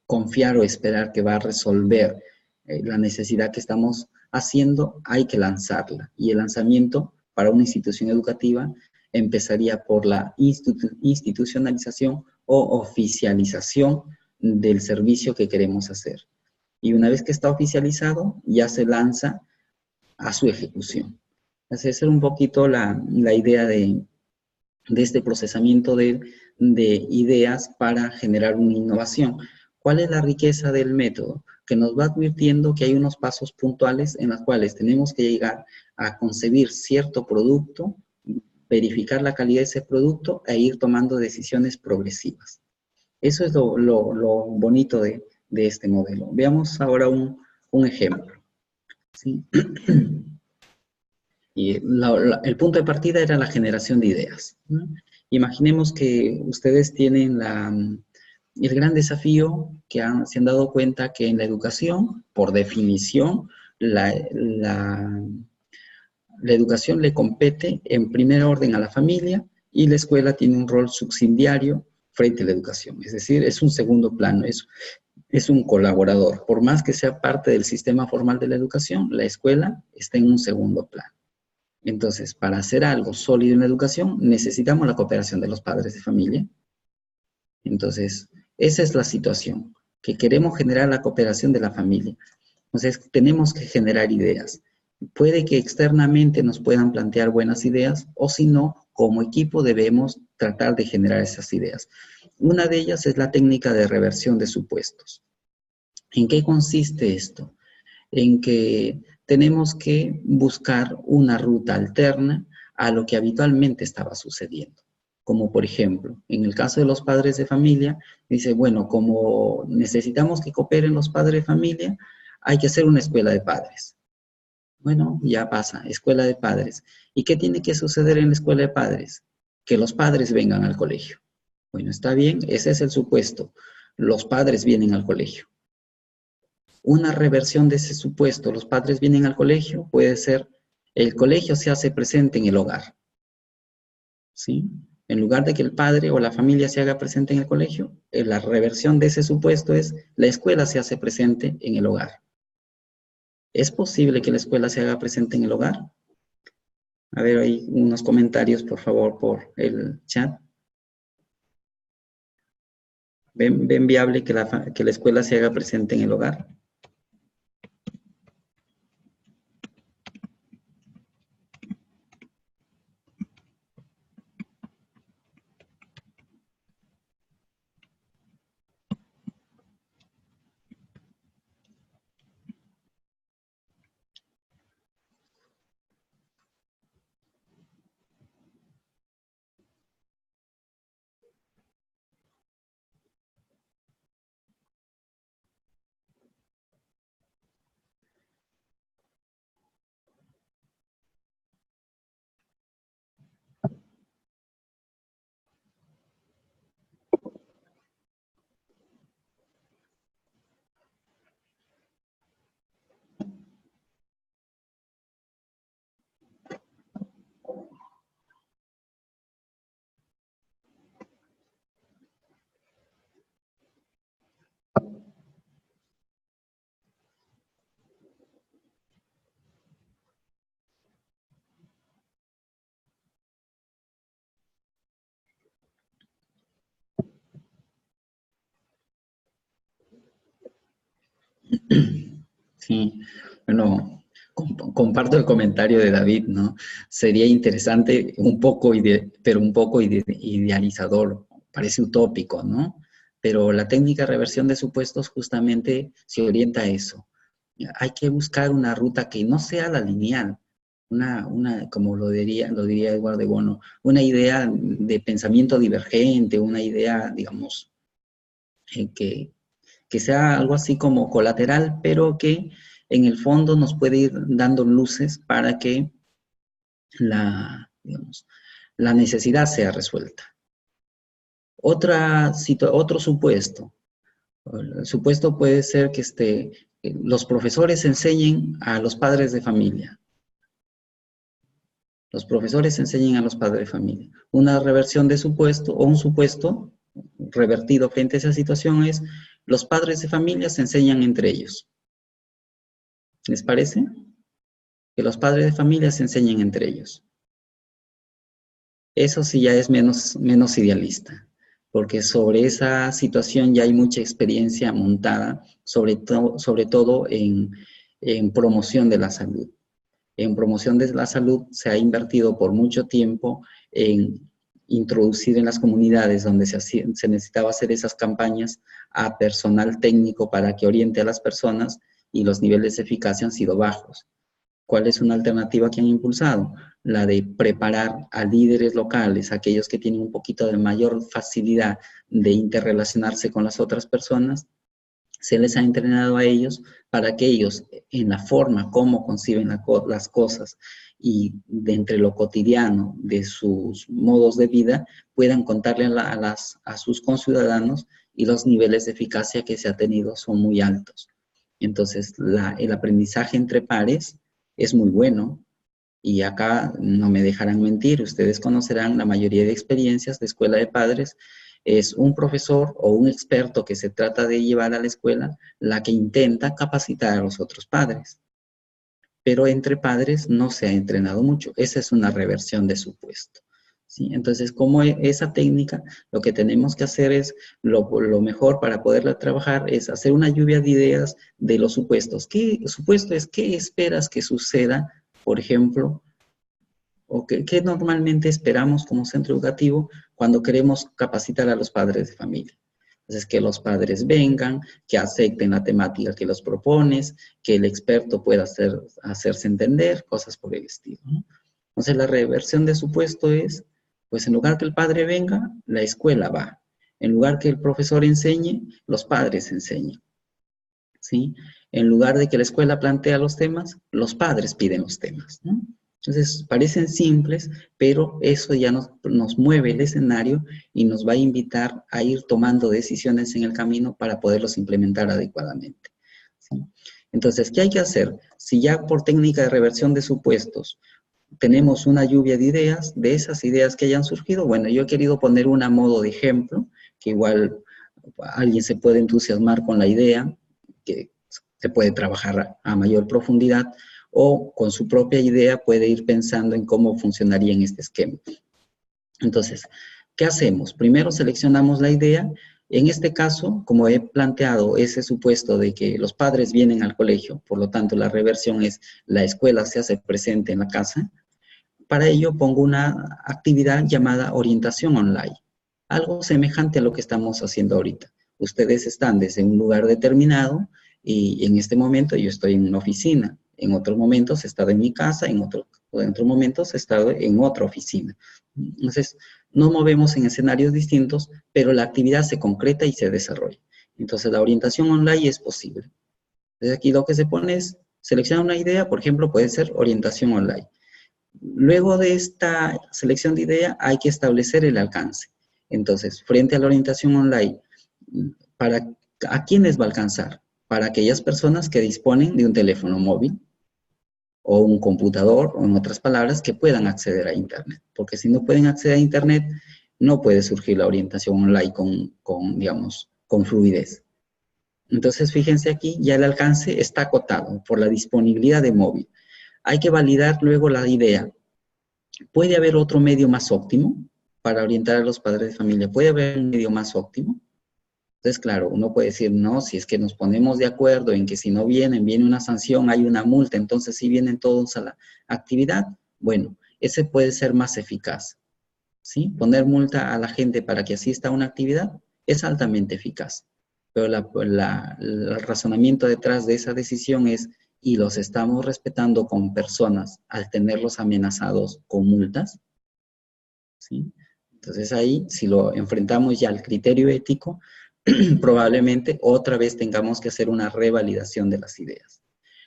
confiar o esperar que va a resolver la necesidad que estamos haciendo, hay que lanzarla. Y el lanzamiento para una institución educativa empezaría por la institucionalización o oficialización del servicio que queremos hacer. Y una vez que está oficializado, ya se lanza a su ejecución. Esa es un poquito la idea de este procesamiento de ideas para generar una innovación. ¿Cuál es la riqueza del método? Que nos va advirtiendo que hay unos pasos puntuales en los cuales tenemos que llegar a concebir cierto producto, verificar la calidad de ese producto e ir tomando decisiones progresivas. Eso es lo bonito de este modelo. Veamos ahora un ejemplo. ¿Sí? Y el punto de partida era la generación de ideas, ¿no? Imaginemos que ustedes tienen el gran desafío que se han dado cuenta que en la educación, por definición, la educación le compete en primer orden a la familia y la escuela tiene un rol subsidiario frente a la educación. Es decir, es un segundo plano, es un colaborador. Por más que sea parte del sistema formal de la educación, la escuela está en un segundo plano. Entonces, para hacer algo sólido en la educación, necesitamos la cooperación de los padres de familia. Entonces, esa es la situación, que queremos generar la cooperación de la familia. Entonces, tenemos que generar ideas. Puede que externamente nos puedan plantear buenas ideas, o si no, como equipo debemos tratar de generar esas ideas. Una de ellas es la técnica de reversión de supuestos. ¿En qué consiste esto? En que tenemos que buscar una ruta alterna a lo que habitualmente estaba sucediendo. Como por ejemplo, en el caso de los padres de familia, dice, bueno, como necesitamos que cooperen los padres de familia, hay que hacer una escuela de padres. Bueno, ya pasa, escuela de padres. ¿Y qué tiene que suceder en la escuela de padres? Que los padres vengan al colegio. Bueno, está bien, ese es el supuesto. Los padres vienen al colegio. Una reversión de ese supuesto, los padres vienen al colegio, puede ser el colegio se hace presente en el hogar. ¿Sí? En lugar de que el padre o la familia se haga presente en el colegio, la reversión de ese supuesto es la escuela se hace presente en el hogar. ¿Es posible que la escuela se haga presente en el hogar? A ver, hay unos comentarios, por favor, por el chat. ¿Ven viable que la escuela se haga presente en el hogar? Bueno, comparto el comentario de David, ¿no? Sería interesante pero un poco idealizador, parece utópico, ¿no? Pero la técnica de reversión de supuestos justamente se orienta a eso. Hay que buscar una ruta que no sea la lineal, como lo diría Edward de Bono, una idea de pensamiento divergente, una idea, digamos, que sea algo así como colateral, pero que en el fondo nos puede ir dando luces para que digamos, la necesidad sea resuelta. Otro supuesto. El supuesto puede ser que los profesores enseñen a los padres de familia. Los profesores enseñen a los padres de familia. Una reversión de supuesto o un supuesto revertido frente a esa situación es los padres de familia se enseñan entre ellos. ¿Les parece? Que los padres de familia se enseñen entre ellos. Eso sí ya es menos idealista, porque sobre esa situación ya hay mucha experiencia montada, sobre todo en promoción de la salud. En promoción de la salud se ha invertido por mucho tiempo en introducir en las comunidades donde se necesitaba hacer esas campañas a personal técnico para que oriente a las personas y los niveles de eficacia han sido bajos. ¿Cuál es una alternativa que han impulsado? La de preparar a líderes locales, aquellos que tienen un poquito de mayor facilidad de interrelacionarse con las otras personas. Se les ha entrenado a ellos para que ellos, en la forma como conciben las cosas y de entre lo cotidiano de sus modos de vida, puedan contarle a sus conciudadanos, y los niveles de eficacia que se ha tenido son muy altos. Entonces, el aprendizaje entre pares es muy bueno, y acá no me dejarán mentir, ustedes conocerán la mayoría de experiencias de escuela de padres. Es un profesor o un experto que se trata de llevar a la escuela la que intenta capacitar a los otros padres. Pero entre padres no se ha entrenado mucho. Esa es una reversión de supuesto, ¿sí? Entonces, como esa técnica, lo que tenemos que hacer es, lo mejor para poderla trabajar es hacer una lluvia de ideas de los supuestos. ¿Qué supuesto es? ¿Qué esperas que suceda, por ejemplo, o qué normalmente esperamos como centro educativo cuando queremos capacitar a los padres de familia? Entonces, que los padres vengan, que acepten la temática que los propones, que el experto pueda hacerse entender, cosas por el estilo, ¿no? Entonces, la reversión de supuesto es, pues en lugar que el padre venga, la escuela va. En lugar que el profesor enseñe, los padres enseñan, ¿sí? En lugar de que la escuela plantea los temas, los padres piden los temas, ¿no? Entonces, parecen simples, pero eso ya nos mueve el escenario y nos va a invitar a ir tomando decisiones en el camino para poderlos implementar adecuadamente, ¿sí? Entonces, ¿qué hay que hacer? Si ya por técnica de reversión de supuestos tenemos una lluvia de ideas, de esas ideas que hayan surgido, bueno, yo he querido poner una modo de ejemplo, que igual alguien se puede entusiasmar con la idea, que se puede trabajar a mayor profundidad, o con su propia idea puede ir pensando en cómo funcionaría en este esquema. Entonces, ¿qué hacemos? Primero seleccionamos la idea. En este caso, como he planteado ese supuesto de que los padres vienen al colegio, por lo tanto la reversión es la escuela se hace presente en la casa. Para ello pongo una actividad llamada orientación online, algo semejante a lo que estamos haciendo ahorita. Ustedes están desde un lugar determinado y en este momento yo estoy en una oficina. En otros momentos he estado en mi casa, en otros momentos he estado en otra oficina. Entonces, nos movemos en escenarios distintos, pero la actividad se concreta y se desarrolla. Entonces, la orientación online es posible. Entonces, aquí lo que se pone es, selecciona una idea, por ejemplo, puede ser orientación online. Luego de esta selección de idea, hay que establecer el alcance. Entonces, frente a la orientación online, ¿a quiénes va a alcanzar? Para aquellas personas que disponen de un teléfono móvil o un computador, o en otras palabras, que puedan acceder a Internet. Porque si no pueden acceder a Internet, no puede surgir la orientación online digamos, con fluidez. Entonces, fíjense aquí, ya el alcance está acotado por la disponibilidad de móvil. Hay que validar luego la idea. ¿Puede haber otro medio más óptimo para orientar a los padres de familia? ¿Puede haber un medio más óptimo? Entonces, claro, uno puede decir, no, si es que nos ponemos de acuerdo en que si no vienen, viene una sanción, hay una multa, entonces sí vienen todos a la actividad. Bueno, ese puede ser más eficaz, ¿sí? Poner multa a la gente para que asista a una actividad es altamente eficaz. Pero el razonamiento detrás de esa decisión es, ¿y los estamos respetando con personas al tenerlos amenazados con multas? ¿Sí? Entonces ahí, si lo enfrentamos ya al criterio ético, probablemente otra vez tengamos que hacer una revalidación de las ideas.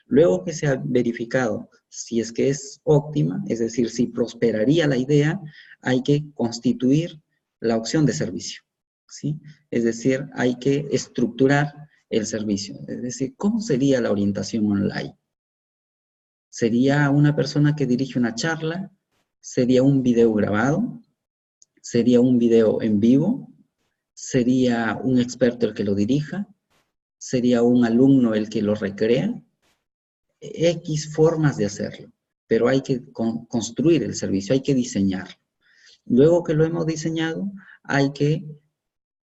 Luego que se ha verificado si es que es óptima, es decir, si prosperaría la idea, hay que constituir la opción de servicio, ¿sí? Es decir, hay que estructurar el servicio. Es decir, ¿cómo sería la orientación online? ¿Sería una persona que dirige una charla? ¿Sería un video grabado? ¿Sería un video en vivo? ¿Sería un experto el que lo dirija? ¿Sería un alumno el que lo recrea? X formas de hacerlo, pero hay que construir el servicio, hay que diseñarlo. Luego que lo hemos diseñado, hay que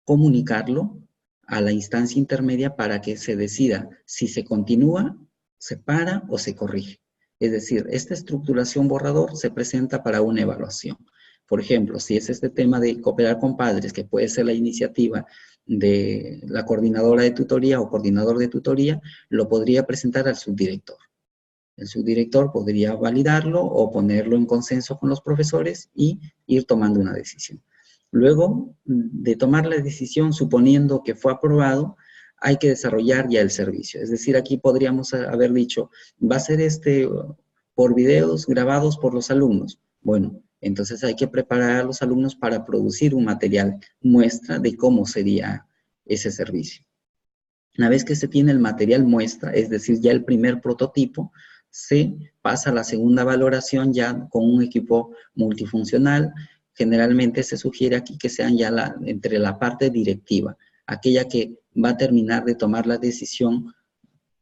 comunicarlo a la instancia intermedia para que se decida si se continúa, se para o se corrige. Es decir, esta estructuración borrador se presenta para una evaluación. Por ejemplo, si es este tema de cooperar con padres, que puede ser la iniciativa de la coordinadora de tutoría o coordinador de tutoría, lo podría presentar al subdirector. El subdirector podría validarlo o ponerlo en consenso con los profesores y ir tomando una decisión. Luego de tomar la decisión, suponiendo que fue aprobado, hay que desarrollar ya el servicio. Es decir, aquí podríamos haber dicho, va a ser por videos grabados por los alumnos. Bueno, entonces hay que preparar a los alumnos para producir un material muestra de cómo sería ese servicio. Una vez que se tiene el material muestra, es decir, ya el primer prototipo, se pasa a la segunda valoración ya con un equipo multifuncional. Generalmente se sugiere aquí que sean ya entre la parte directiva, aquella que va a terminar de tomar la decisión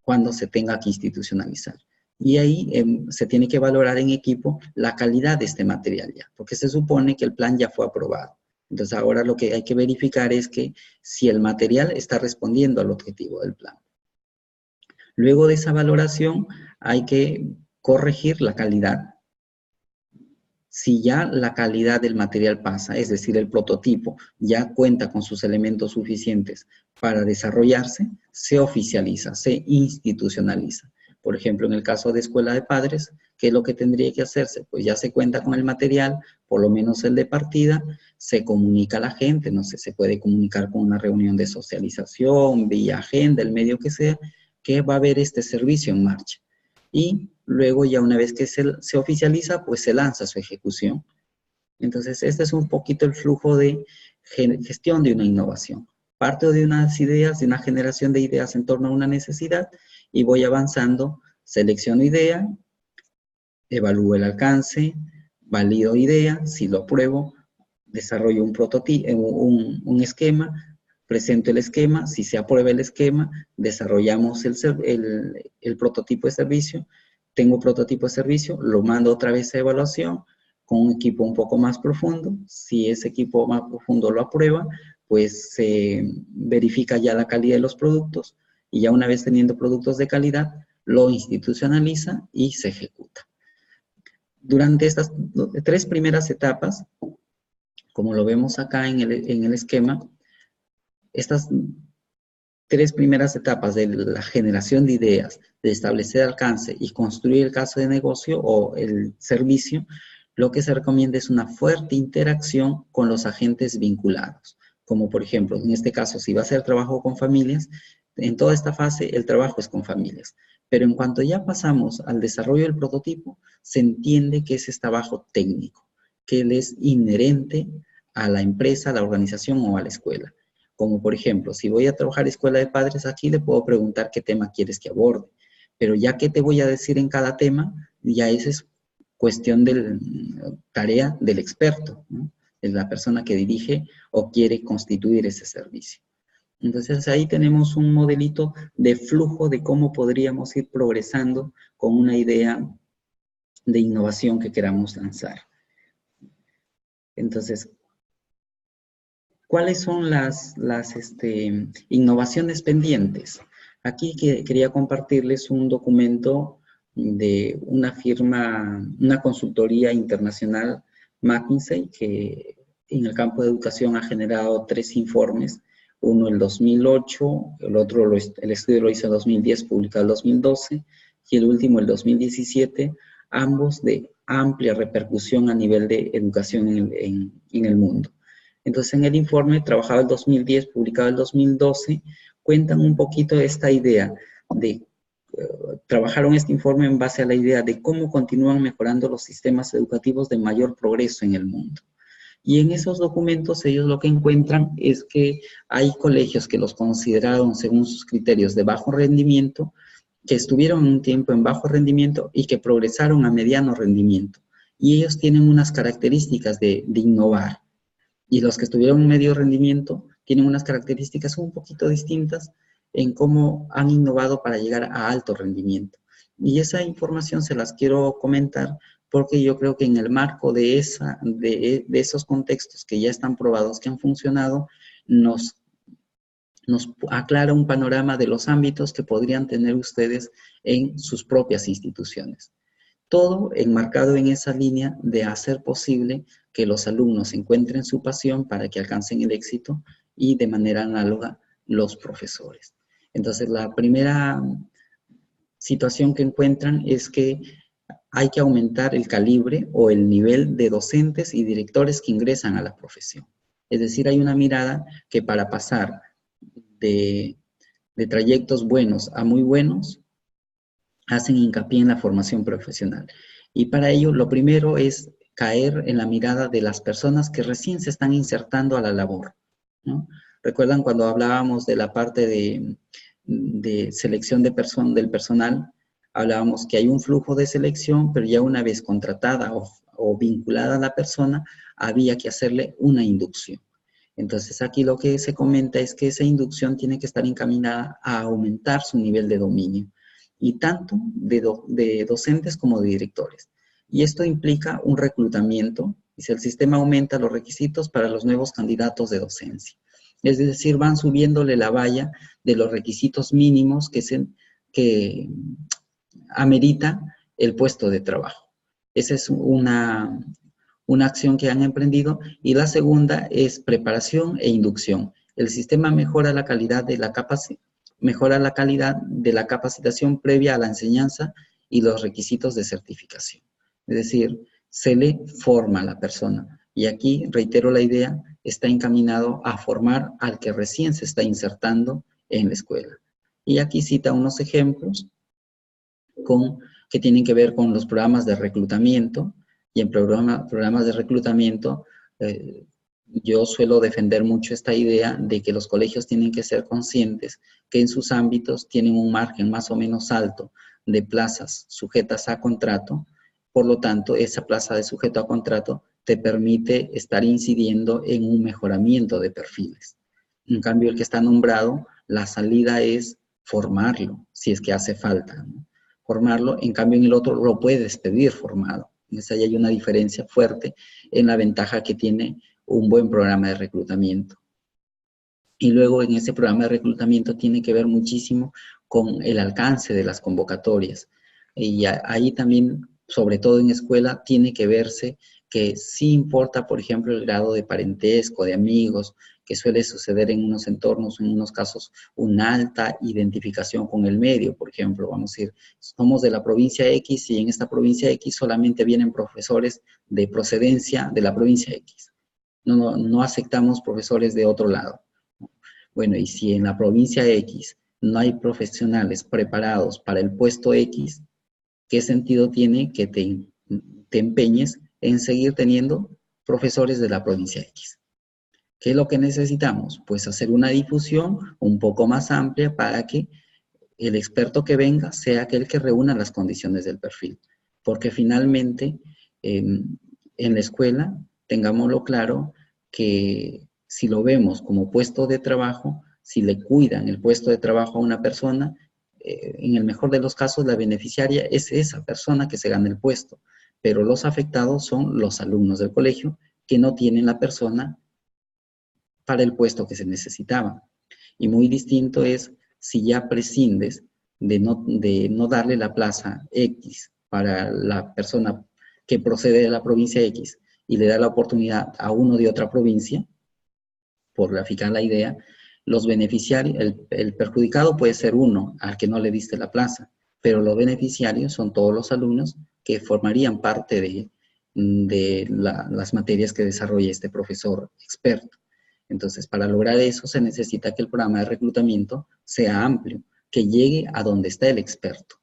cuando se tenga que institucionalizar. Y ahí se tiene que valorar en equipo la calidad de este material ya, porque se supone que el plan ya fue aprobado. Entonces ahora lo que hay que verificar es que si el material está respondiendo al objetivo del plan. Luego de esa valoración hay que corregir la calidad. Si ya la calidad del material pasa, es decir, el prototipo ya cuenta con sus elementos suficientes para desarrollarse, se oficializa, se institucionaliza. Por ejemplo, en el caso de escuela de padres, ¿qué es lo que tendría que hacerse? Pues ya se cuenta con el material, por lo menos el de partida, se comunica a la gente, no sé, se puede comunicar con una reunión de socialización, vía agenda, el medio que sea, que va a haber este servicio en marcha. Y luego ya una vez que se oficializa, pues se lanza su ejecución. Entonces, este es un poquito el flujo de gestión de una innovación. Parto de unas ideas, de una generación de ideas en torno a una necesidad y voy avanzando, selecciono idea, evalúo el alcance, valido idea, si lo apruebo, desarrollo un prototipo, un esquema, presento el esquema, si se aprueba el esquema, desarrollamos el prototipo de servicio, tengo prototipo de servicio, lo mando otra vez a evaluación con un equipo un poco más profundo, si ese equipo más profundo lo aprueba, pues se verifica ya la calidad de los productos y ya una vez teniendo productos de calidad, lo institucionaliza y se ejecuta. Durante estas 3 primeras etapas, como lo vemos acá en el esquema, estas 3 primeras etapas de la generación de ideas, de establecer alcance y construir el caso de negocio o el servicio, lo que se recomienda es una fuerte interacción con los agentes vinculados. Como por ejemplo, en este caso, si va a ser trabajo con familias, en toda esta fase el trabajo es con familias. Pero en cuanto ya pasamos al desarrollo del prototipo, se entiende que ese es trabajo técnico, que él es inherente a la empresa, a la organización o a la escuela. Como por ejemplo, si voy a trabajar escuela de padres aquí, le puedo preguntar qué tema quieres que aborde. Pero ya que te voy a decir en cada tema, ya esa es cuestión de tarea del experto, ¿no? Es la persona que dirige o quiere constituir ese servicio. Entonces ahí tenemos un modelito de flujo de cómo podríamos ir progresando con una idea de innovación que queramos lanzar. Entonces, ¿Cuáles son las innovaciones pendientes? Aquí quería compartirles un documento de una firma, una consultoría internacional, McKinsey, que en el campo de educación ha generado 3 informes. Uno el 2008, el otro, el estudio lo hizo en 2010, publicado en 2012, y el último el 2017, ambos de amplia repercusión a nivel de educación en el mundo. Entonces, en el informe, trabajado el 2010, publicado el 2012, cuentan un poquito de esta idea de, trabajaron este informe en base a la idea de cómo continúan mejorando los sistemas educativos de mayor progreso en el mundo. Y en esos documentos ellos lo que encuentran es que hay colegios que los consideraron según sus criterios de bajo rendimiento, que estuvieron un tiempo en bajo rendimiento y que progresaron a mediano rendimiento. Y ellos tienen unas características de innovar. Y los que estuvieron en medio rendimiento tienen unas características un poquito distintas en cómo han innovado para llegar a alto rendimiento. Y esa información se las quiero comentar porque yo creo que en el marco de esos contextos que ya están probados, que han funcionado, nos aclara un panorama de los ámbitos que podrían tener ustedes en sus propias instituciones. Todo enmarcado en esa línea de hacer posible que los alumnos encuentren su pasión para que alcancen el éxito y de manera análoga los profesores. Entonces, la primera situación que encuentran es que hay que aumentar el calibre o el nivel de docentes y directores que ingresan a la profesión. Es decir, hay una mirada que para pasar de trayectos buenos a muy buenos, hacen hincapié en la formación profesional. Y para ello, lo primero es caer en la mirada de las personas que recién se están insertando a la labor, ¿no? ¿Recuerdan cuando hablábamos de la parte de selección del personal? Hablábamos que hay un flujo de selección, pero ya una vez contratada o vinculada a la persona, había que hacerle una inducción. Entonces, aquí lo que se comenta es que esa inducción tiene que estar encaminada a aumentar su nivel de dominio, y tanto de docentes como de directores. Y esto implica un reclutamiento, y si el sistema aumenta los requisitos para los nuevos candidatos de docencia. Es decir, van subiéndole la valla de los requisitos mínimos que amerita el puesto de trabajo. Esa es una acción que han emprendido. Y la segunda es preparación e inducción. El sistema mejora la calidad de la capacitación previa a la enseñanza y los requisitos de certificación. Es decir, se le forma a la persona. Y aquí, reitero la idea, está encaminado a formar al que recién se está insertando en la escuela. Y aquí cita unos ejemplos que tienen que ver con los programas de reclutamiento. Y en programas de reclutamiento, yo suelo defender mucho esta idea de que los colegios tienen que ser conscientes que en sus ámbitos tienen un margen más o menos alto de plazas sujetas a contrato. Por lo tanto, esa plaza de sujeto a contrato te permite estar incidiendo en un mejoramiento de perfiles. En cambio, el que está nombrado, la salida es formarlo, si es que hace falta, ¿no? Formarlo, en cambio en el otro lo puedes pedir formado. Entonces ahí hay una diferencia fuerte en la ventaja que tiene un buen programa de reclutamiento. Y luego en ese programa de reclutamiento tiene que ver muchísimo con el alcance de las convocatorias. Y ahí también, sobre todo en escuela, tiene que verse que sí importa, por ejemplo, el grado de parentesco, de amigos, que suele suceder en unos entornos, en unos casos, una alta identificación con el medio. Por ejemplo, vamos a decir, somos de la provincia X y en esta provincia X solamente vienen profesores de procedencia de la provincia X. No aceptamos profesores de otro lado. Bueno, y si en la provincia X no hay profesionales preparados para el puesto X, ¿qué sentido tiene que te empeñes en seguir teniendo profesores de la provincia X? ¿Qué es lo que necesitamos? Pues hacer una difusión un poco más amplia para que el experto que venga sea aquel que reúna las condiciones del perfil. Porque finalmente, en la escuela, tengámoslo claro, que si lo vemos como puesto de trabajo, si le cuidan el puesto de trabajo a una persona, en el mejor de los casos, la beneficiaria es esa persona que se gana el puesto, pero los afectados son los alumnos del colegio que no tienen la persona para el puesto que se necesitaba. Y muy distinto es si ya prescindes de no darle la plaza X para la persona que procede de la provincia X y le da la oportunidad a uno de otra provincia, por graficar la idea, los beneficiarios, el perjudicado puede ser uno al que no le diste la plaza, pero los beneficiarios son todos los alumnos que formarían parte de las materias que desarrolla este profesor experto. Entonces, para lograr eso se necesita que el programa de reclutamiento sea amplio, que llegue a donde está el experto.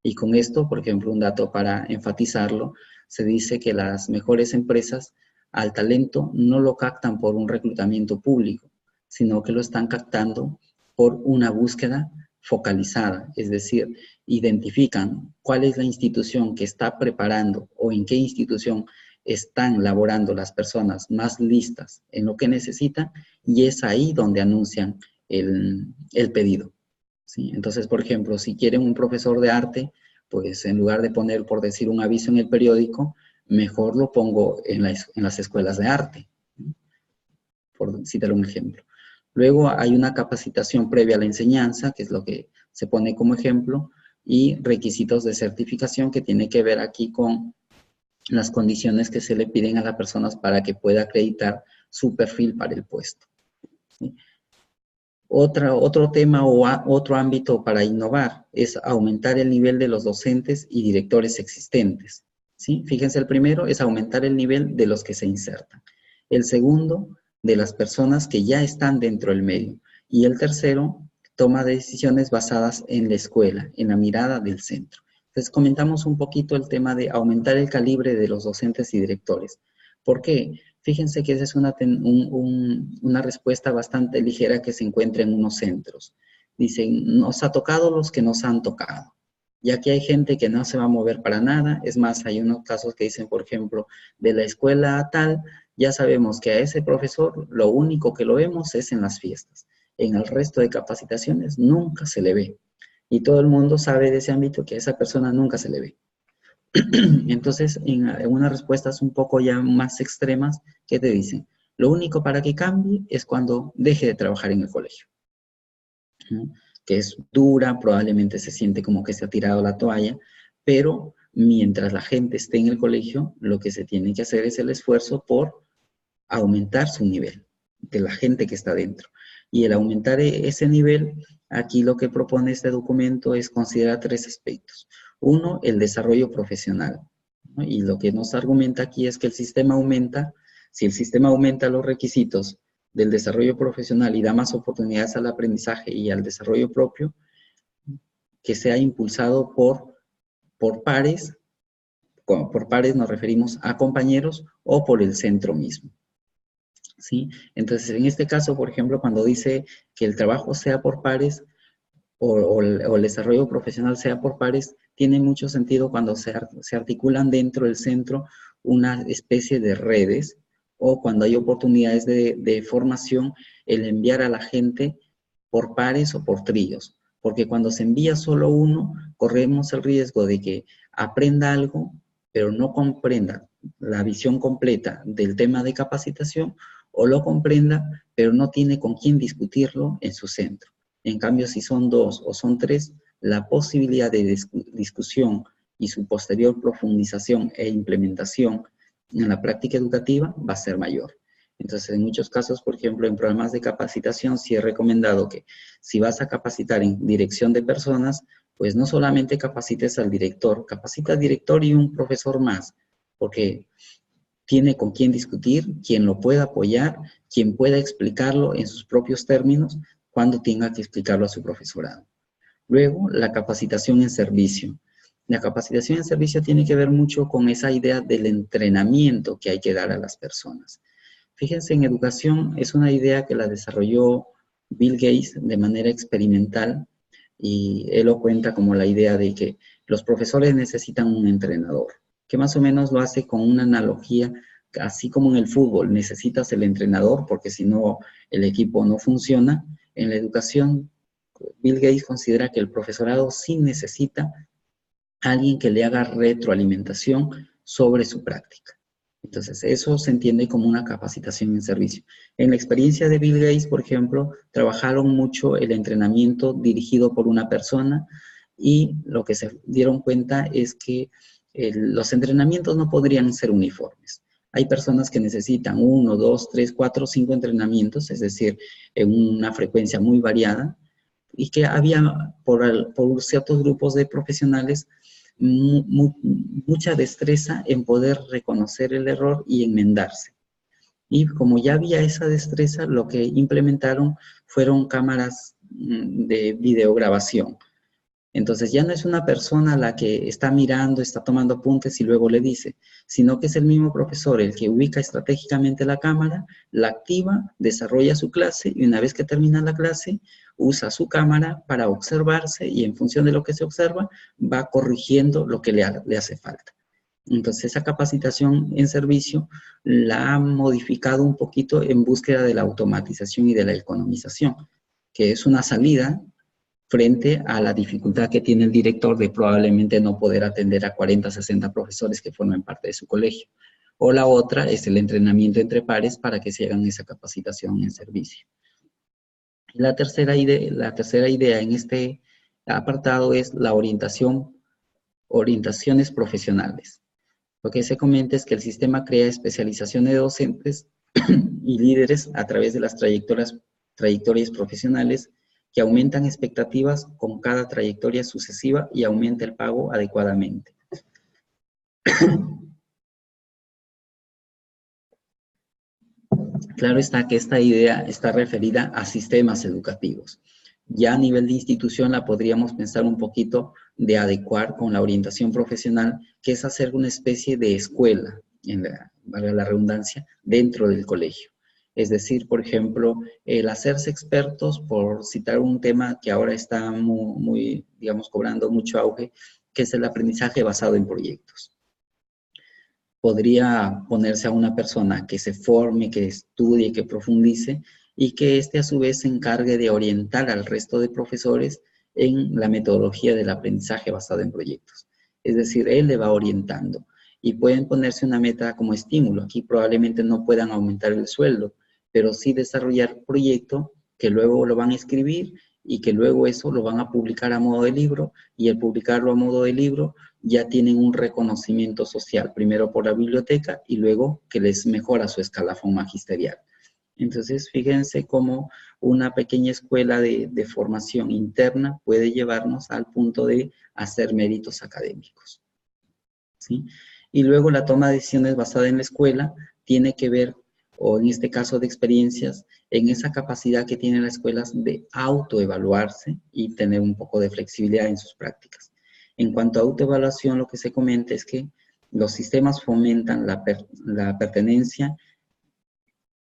Y con esto, por ejemplo, un dato para enfatizarlo, se dice que las mejores empresas al talento no lo captan por un reclutamiento público, sino que lo están captando por una búsqueda focalizada, es decir, identifican cuál es la institución que está preparando o en qué institución están laborando las personas más listas en lo que necesitan y es ahí donde anuncian el pedido. ¿Sí? Entonces, por ejemplo, si quieren un profesor de arte, pues en lugar de poner, por decir, un aviso en el periódico, mejor lo pongo en las escuelas de arte, por citar un ejemplo. Luego hay una capacitación previa a la enseñanza, que es lo que se pone como ejemplo, y requisitos de certificación que tiene que ver aquí con las condiciones que se le piden a las personas para que pueda acreditar su perfil para el puesto. ¿Sí? Otro tema o otro ámbito para innovar es aumentar el nivel de los docentes y directores existentes. ¿Sí? Fíjense, el primero es aumentar el nivel de los que se insertan. El segundo, de las personas que ya están dentro del medio. Y el tercero, toma de decisiones basadas en la escuela, en la mirada del centro. Entonces, comentamos un poquito el tema de aumentar el calibre de los docentes y directores. ¿Por qué? Fíjense que esa es una respuesta bastante ligera que se encuentra en unos centros. Dicen, nos ha tocado los que nos han tocado. Y aquí hay gente que no se va a mover para nada. Es más, hay unos casos que dicen, por ejemplo, de la escuela tal, ya sabemos que a ese profesor lo único que lo vemos es en las fiestas. En el resto de capacitaciones nunca se le ve. Y todo el mundo sabe de ese ámbito que a esa persona nunca se le ve. Entonces, en unas respuestas un poco ya más extremas, ¿qué te dicen? Lo único para que cambie es cuando deje de trabajar en el colegio. ¿No? Que es dura, probablemente se siente como que se ha tirado la toalla, pero mientras la gente esté en el colegio, lo que se tiene que hacer es el esfuerzo por aumentar su nivel, de la gente que está dentro. Y el aumentar ese nivel, aquí lo que propone este documento es considerar tres aspectos. Uno, el desarrollo profesional, ¿no? Y lo que nos argumenta aquí es que el sistema aumenta, si el sistema aumenta los requisitos del desarrollo profesional y da más oportunidades al aprendizaje y al desarrollo propio, que sea impulsado por pares. Por pares nos referimos a compañeros o por el centro mismo. ¿Sí? Entonces, en este caso, por ejemplo, cuando dice que el trabajo sea por pares o el desarrollo profesional sea por pares, tiene mucho sentido cuando se articulan dentro del centro una especie de redes o cuando hay oportunidades de formación, el enviar a la gente por pares o por tríos. Porque cuando se envía solo uno, corremos el riesgo de que aprenda algo, pero no comprenda la visión completa del tema de capacitación, o lo comprenda, pero no tiene con quién discutirlo en su centro. En cambio, si son dos o son tres, la posibilidad de discusión y su posterior profundización e implementación en la práctica educativa va a ser mayor. Entonces, en muchos casos, por ejemplo, en programas de capacitación, sí he recomendado que si vas a capacitar en dirección de personas, pues no solamente capacites al director, capacita al director y un profesor más, porque tiene con quién discutir, quien lo pueda apoyar, quien pueda explicarlo en sus propios términos cuando tenga que explicarlo a su profesorado. Luego, la capacitación en servicio. La capacitación en servicio tiene que ver mucho con esa idea del entrenamiento que hay que dar a las personas. Fíjense, en educación es una idea que la desarrolló Bill Gates de manera experimental y él lo cuenta como la idea de que los profesores necesitan un entrenador, que más o menos lo hace con una analogía, así como en el fútbol necesitas el entrenador porque si no el equipo no funciona. En la educación, Bill Gates considera que el profesorado sí necesita a alguien que le haga retroalimentación sobre su práctica. Entonces, eso se entiende como una capacitación en servicio. En la experiencia de Bill Gates, por ejemplo, trabajaron mucho el entrenamiento dirigido por una persona y lo que se dieron cuenta es que los entrenamientos no podrían ser uniformes. Hay personas que necesitan 1, 2, 3, 4, 5 entrenamientos, es decir, en una frecuencia muy variada, y que había por ciertos grupos de profesionales mucha destreza en poder reconocer el error y enmendarse. Y como ya había esa destreza, lo que implementaron fueron cámaras de videograbación. Entonces ya no es una persona la que está mirando, está tomando apuntes y luego le dice, sino que es el mismo profesor el que ubica estratégicamente la cámara, la activa, desarrolla su clase y una vez que termina la clase, usa su cámara para observarse y en función de lo que se observa, va corrigiendo lo que le hace falta. Entonces esa capacitación en servicio la ha modificado un poquito en búsqueda de la automatización y de la economización, que es una salida frente a la dificultad que tiene el director de probablemente no poder atender a 40, 60 profesores que formen parte de su colegio. O la otra es el entrenamiento entre pares para que se hagan esa capacitación en servicio. La tercera idea en este apartado es la orientaciones profesionales. Lo que se comenta es que el sistema crea especializaciones de docentes y líderes a través de las trayectorias profesionales que aumentan expectativas con cada trayectoria sucesiva y aumenta el pago adecuadamente. Claro está que esta idea está referida a sistemas educativos. Ya a nivel de institución la podríamos pensar un poquito de adecuar con la orientación profesional, que es hacer una especie de escuela, valga la redundancia, dentro del colegio. Es decir, por ejemplo, el hacerse expertos, por citar un tema que ahora está muy, digamos, cobrando mucho auge, que es el aprendizaje basado en proyectos. Podría ponerse a una persona que se forme, que estudie, que profundice, y que éste a su vez se encargue de orientar al resto de profesores en la metodología del aprendizaje basado en proyectos. Es decir, él le va orientando. Y pueden ponerse una meta como estímulo. Aquí probablemente no puedan aumentar el sueldo, pero sí desarrollar proyecto que luego lo van a escribir y que luego eso lo van a publicar a modo de libro, y al publicarlo a modo de libro ya tienen un reconocimiento social, primero por la biblioteca y luego que les mejora su escalafón magisterial. Entonces, fíjense cómo una pequeña escuela de formación interna puede llevarnos al punto de hacer méritos académicos, ¿sí? Y luego la toma de decisiones basada en la escuela tiene que ver, o en este caso de experiencias, en esa capacidad que tienen las escuelas de autoevaluarse y tener un poco de flexibilidad en sus prácticas. En cuanto a autoevaluación, lo que se comenta es que los sistemas fomentan la pertenencia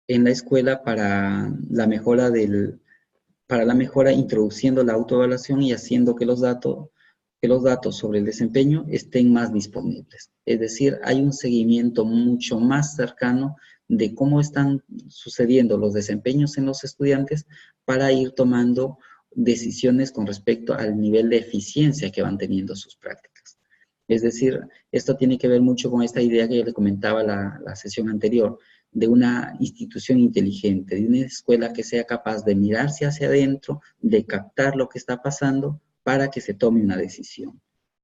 en la escuela para la mejora introduciendo la autoevaluación y haciendo que los datos sobre el desempeño estén más disponibles. Es decir, hay un seguimiento mucho más cercano de cómo están sucediendo los desempeños en los estudiantes para ir tomando decisiones con respecto al nivel de eficiencia que van teniendo sus prácticas. Es decir, esto tiene que ver mucho con esta idea que yo le comentaba la sesión anterior, de una institución inteligente, de una escuela que sea capaz de mirarse hacia adentro, de captar lo que está pasando para que se tome una decisión.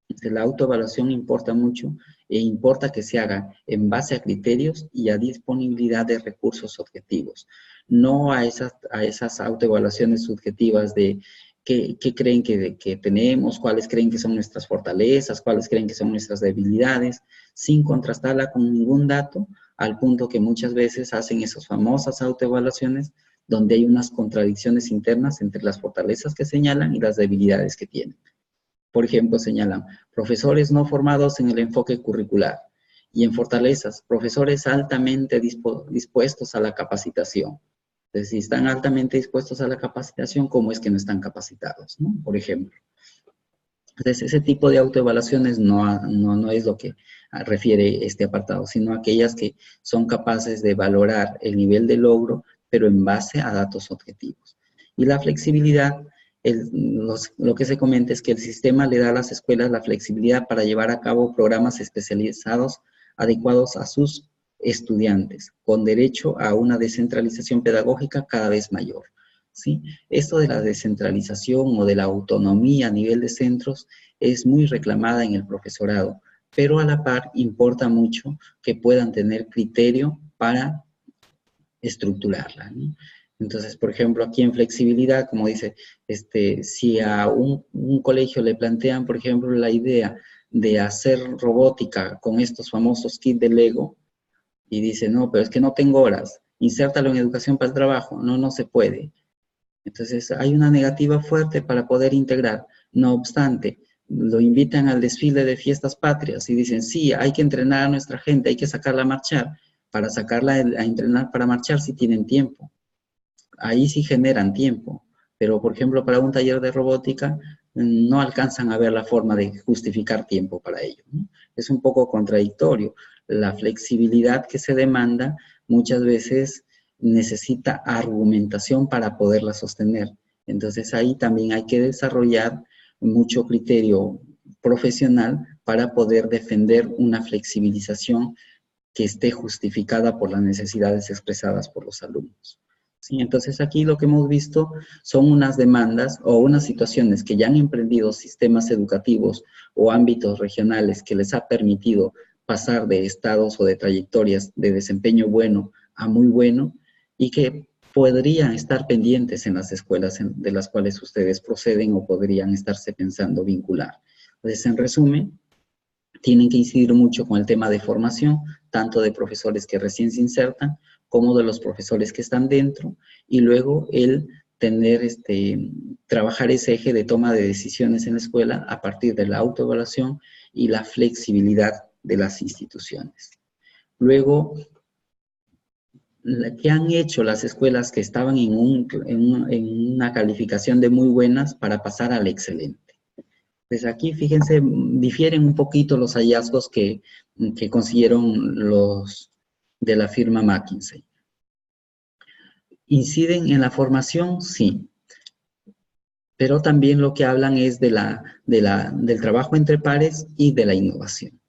Entonces, la autoevaluación importa mucho e importa que se haga en base a criterios y a disponibilidad de recursos objetivos, no a esas autoevaluaciones subjetivas de qué creen que tenemos, cuáles creen que son nuestras fortalezas, cuáles creen que son nuestras debilidades, sin contrastarla con ningún dato, al punto que muchas veces hacen esas famosas autoevaluaciones donde hay unas contradicciones internas entre las fortalezas que señalan y las debilidades que tienen. Por ejemplo, señalan profesores no formados en el enfoque curricular y en fortalezas, profesores altamente dispuestos a la capacitación. Entonces, si están altamente dispuestos a la capacitación, ¿cómo es que no están capacitados, ¿no? Por ejemplo. Entonces, ese tipo de autoevaluaciones no es lo que refiere este apartado, sino aquellas que son capaces de valorar el nivel de logro, pero en base a datos objetivos. Y la flexibilidad, lo que se comenta es que el sistema le da a las escuelas la flexibilidad para llevar a cabo programas especializados adecuados a sus estudiantes, con derecho a una descentralización pedagógica cada vez mayor, ¿sí? Esto de la descentralización o de la autonomía a nivel de centros es muy reclamada en el profesorado, pero a la par importa mucho que puedan tener criterio para estructurarla, ¿no? Entonces, por ejemplo, aquí en flexibilidad, como dice, si a un colegio le plantean, por ejemplo, la idea de hacer robótica con estos famosos kits de Lego, y dice, no, pero es que no tengo horas, insértalo en educación para el trabajo, no, no se puede. Entonces, hay una negativa fuerte para poder integrar. No obstante, lo invitan al desfile de fiestas patrias y dicen, sí, hay que entrenar a nuestra gente, hay que sacarla a marchar, para sacarla a entrenar para marchar si tienen tiempo. Ahí sí generan tiempo, pero por ejemplo para un taller de robótica no alcanzan a ver la forma de justificar tiempo para ello, ¿no? Es un poco contradictorio. La flexibilidad que se demanda muchas veces necesita argumentación para poderla sostener. Entonces ahí también hay que desarrollar mucho criterio profesional para poder defender una flexibilización que esté justificada por las necesidades expresadas por los alumnos. ¿Sí? Entonces aquí lo que hemos visto son unas demandas o unas situaciones que ya han emprendido sistemas educativos o ámbitos regionales que les ha permitido pasar de estados o de trayectorias de desempeño bueno a muy bueno y que podrían estar pendientes en las escuelas de las cuales ustedes proceden o podrían estarse pensando vincular. Entonces, en resumen, tienen que incidir mucho con el tema de formación, tanto de profesores que recién se insertan, como de los profesores que están dentro, y luego el tener, trabajar ese eje de toma de decisiones en la escuela a partir de la autoevaluación y la flexibilidad de las instituciones. Luego, ¿qué han hecho las escuelas que estaban en una calificación de muy buenas para pasar al excelente? Pues aquí, fíjense, difieren un poquito los hallazgos que consiguieron los de la firma McKinsey. ¿Inciden en la formación? Sí. Pero también lo que hablan es del trabajo entre pares y de la innovación.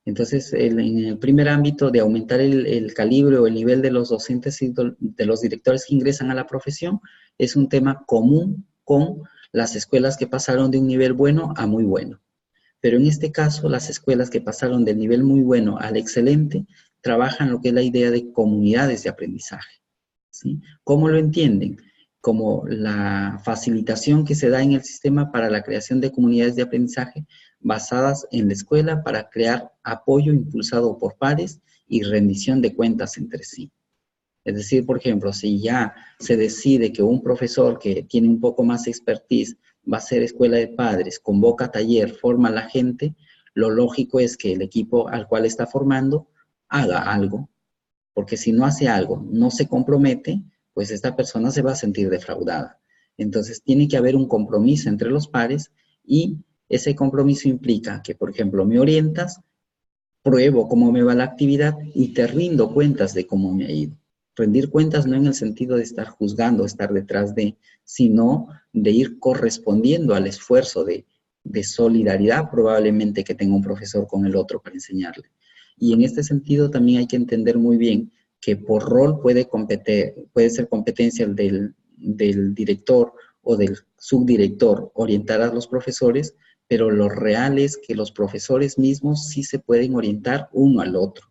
Entonces, en el primer ámbito de aumentar el calibre o el nivel de los docentes y de los directores que ingresan a la profesión, es un tema común con las escuelas que pasaron de un nivel bueno a muy bueno. Pero en este caso, las escuelas que pasaron del nivel muy bueno al excelente, trabajan lo que es la idea de comunidades de aprendizaje, ¿sí? ¿Cómo lo entienden? Como la facilitación que se da en el sistema para la creación de comunidades de aprendizaje basadas en la escuela para crear apoyo impulsado por pares y rendición de cuentas entre sí. Es decir, por ejemplo, si ya se decide que un profesor que tiene un poco más expertise va a ser escuela de padres, convoca taller, forma a la gente, lo lógico es que el equipo al cual está formando haga algo, porque si no hace algo, no se compromete, pues esta persona se va a sentir defraudada. Entonces tiene que haber un compromiso entre los pares y ese compromiso implica que, por ejemplo, me orientas, pruebo cómo me va la actividad y te rindo cuentas de cómo me ha ido. Rendir cuentas no en el sentido de estar juzgando, estar detrás de, sino de ir correspondiendo al esfuerzo de solidaridad probablemente que tenga un profesor con el otro para enseñarle. Y en este sentido también hay que entender muy bien que por rol puede ser competencia del director o del subdirector orientar a los profesores, pero lo real es que los profesores mismos sí se pueden orientar uno al otro,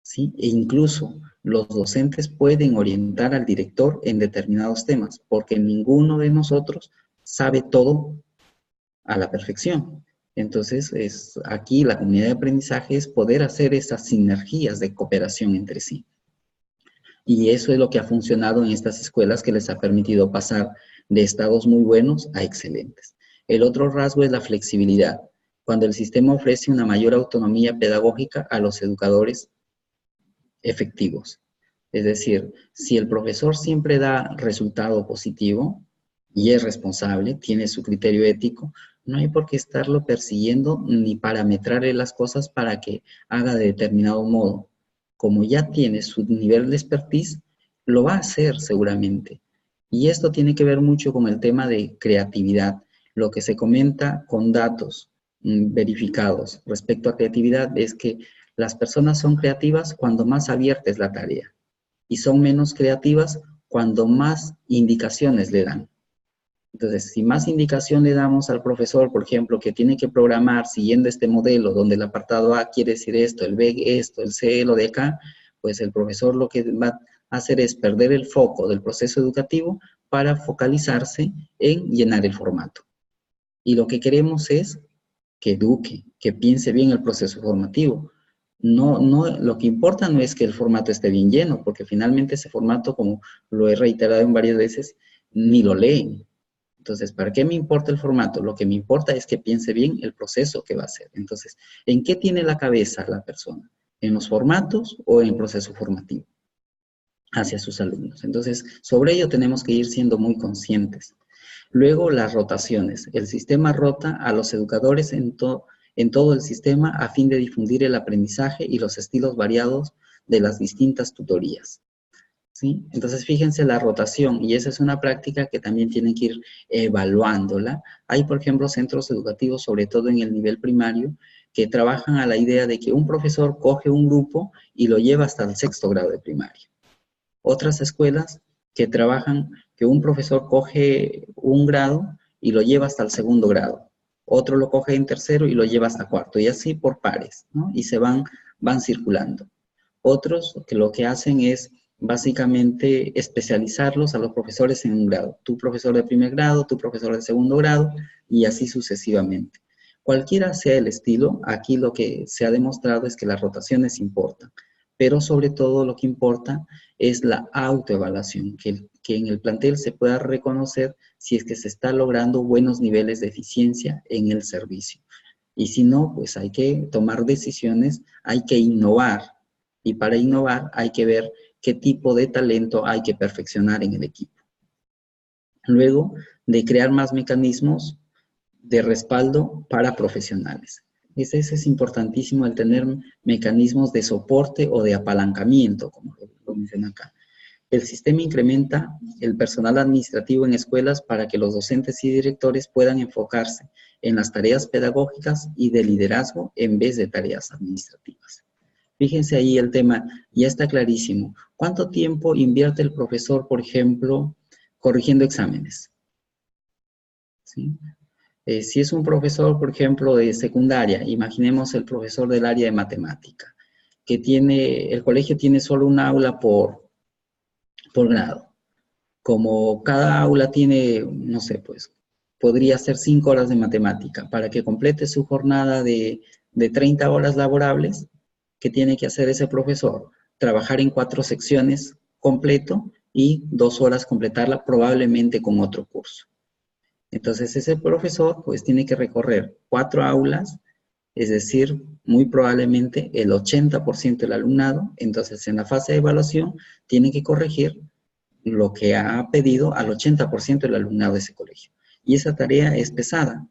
¿sí? E incluso los docentes pueden orientar al director en determinados temas, porque ninguno de nosotros sabe todo a la perfección. Entonces, aquí la comunidad de aprendizaje es poder hacer esas sinergias de cooperación entre sí. Y eso es lo que ha funcionado en estas escuelas que les ha permitido pasar de estados muy buenos a excelentes. El otro rasgo es la flexibilidad, cuando el sistema ofrece una mayor autonomía pedagógica a los educadores efectivos. Es decir, si el profesor siempre da resultado positivo y es responsable, tiene su criterio ético, no hay por qué estarlo persiguiendo ni parametrarle las cosas para que haga de determinado modo. Como ya tiene su nivel de expertise, lo va a hacer seguramente. Y esto tiene que ver mucho con el tema de creatividad. Lo que se comenta con datos verificados respecto a creatividad es que Las personas son creativas cuando más abierta es la tarea y son menos creativas cuando más indicaciones le dan. Entonces, si más indicación le damos al profesor, por ejemplo, que tiene que programar siguiendo este modelo, donde el apartado A quiere decir esto, el B esto, el C lo de acá, pues el profesor lo que va a hacer es perder el foco del proceso educativo para focalizarse en llenar el formato. Y lo que queremos es que eduque, que piense bien el proceso formativo. Lo que importa no es que el formato esté bien lleno, porque finalmente ese formato, como lo he reiterado en varias veces, ni lo leen. Entonces, ¿para qué me importa el formato? Lo que me importa es que piense bien el proceso que va a hacer. Entonces, ¿en qué tiene la cabeza la persona? ¿En los formatos o en el proceso formativo hacia sus alumnos? Entonces, sobre ello tenemos que ir siendo muy conscientes. Luego, las rotaciones. El sistema rota a los educadores en todo el sistema a fin de difundir el aprendizaje y los estilos variados de las distintas tutorías. ¿Sí? Entonces, fíjense la rotación, y esa es una práctica que también tienen que ir evaluándola. Hay, por ejemplo, centros educativos, sobre todo en el nivel primario, que trabajan a la idea de que un profesor coge un grupo y lo lleva hasta el 6º grado de primaria. Otras escuelas que trabajan que un profesor coge un grado y lo lleva hasta el 2º grado. Otro lo coge en 3º y lo lleva hasta 4º, y así por pares, ¿no? Y se van circulando. Otros que lo que hacen es básicamente especializarlos a los profesores en un grado. Tu profesor de primer grado, tu profesor de 2º grado, y así sucesivamente. Cualquiera sea el estilo, aquí lo que se ha demostrado es que las rotaciones importan, pero sobre todo lo que importa es la autoevaluación, que en el plantel se pueda reconocer si es que se está logrando buenos niveles de eficiencia en el servicio. Y si no, pues hay que tomar decisiones, hay que innovar, y para innovar hay que ver qué tipo de talento hay que perfeccionar en el equipo. Luego, de crear más mecanismos de respaldo para profesionales. Ese es importantísimo, el tener mecanismos de soporte o de apalancamiento, como lo menciona acá. El sistema incrementa el personal administrativo en escuelas para que los docentes y directores puedan enfocarse en las tareas pedagógicas y de liderazgo en vez de tareas administrativas. Fíjense ahí el tema, ya está clarísimo. ¿Cuánto tiempo invierte el profesor, por ejemplo, corrigiendo exámenes? ¿Sí? Si es un profesor, por ejemplo, de secundaria, imaginemos el profesor del área de matemática, que el colegio tiene solo un aula por grado. Como cada aula tiene, no sé, pues, podría ser 5 horas de matemática. Para que complete su jornada de 30 horas laborables, ¿qué tiene que hacer ese profesor? Trabajar en 4 secciones completo y 2 horas completarla probablemente con otro curso. Entonces, ese profesor, pues, tiene que recorrer 4 aulas, es decir, muy probablemente el 80% del alumnado. Entonces, en la fase de evaluación, tiene que corregir lo que ha pedido al 80% del alumnado de ese colegio. Y esa tarea es pesada.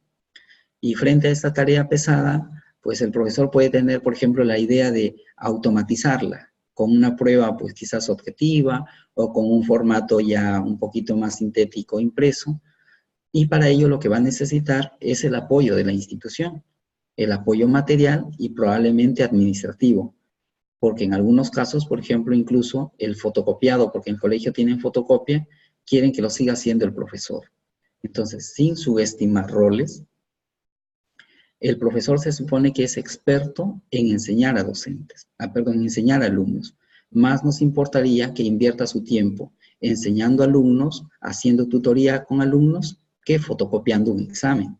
Y frente a esta tarea pesada, pues el profesor puede tener, por ejemplo, la idea de automatizarla con una prueba, pues quizás objetiva, o con un formato ya un poquito más sintético impreso. Y para ello lo que va a necesitar es el apoyo de la institución, el apoyo material y probablemente administrativo, porque en algunos casos, por ejemplo, incluso el fotocopiado, porque en el colegio tienen fotocopia, quieren que lo siga haciendo el profesor. Entonces, sin subestimar roles, el profesor se supone que es experto en enseñar a docentes, en enseñar a alumnos. Más nos importaría que invierta su tiempo enseñando a alumnos, haciendo tutoría con alumnos, que fotocopiando un examen.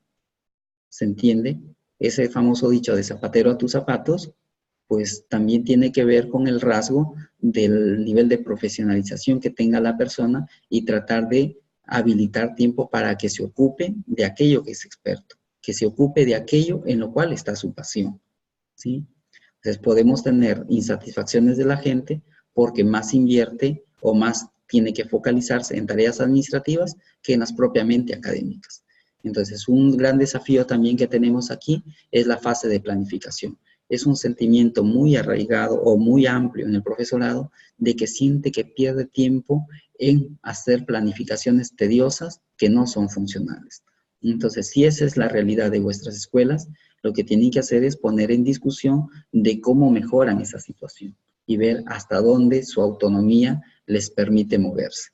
¿Se entiende? Ese famoso dicho de zapatero a tus zapatos, pues también tiene que ver con el rasgo del nivel de profesionalización que tenga la persona y tratar de habilitar tiempo para que se ocupe de aquello que es experto, que se ocupe de aquello en lo cual está su pasión, ¿sí? Entonces podemos tener insatisfacciones de la gente porque más invierte o más tiene que focalizarse en tareas administrativas que en las propiamente académicas. Entonces, un gran desafío también que tenemos aquí es la fase de planificación. Es un sentimiento muy arraigado o muy amplio en el profesorado de que siente que pierde tiempo en hacer planificaciones tediosas que no son funcionales. Entonces, si esa es la realidad de vuestras escuelas, Lo que tienen que hacer es poner en discusión de cómo mejoran esa situación y ver hasta dónde su autonomía les permite moverse.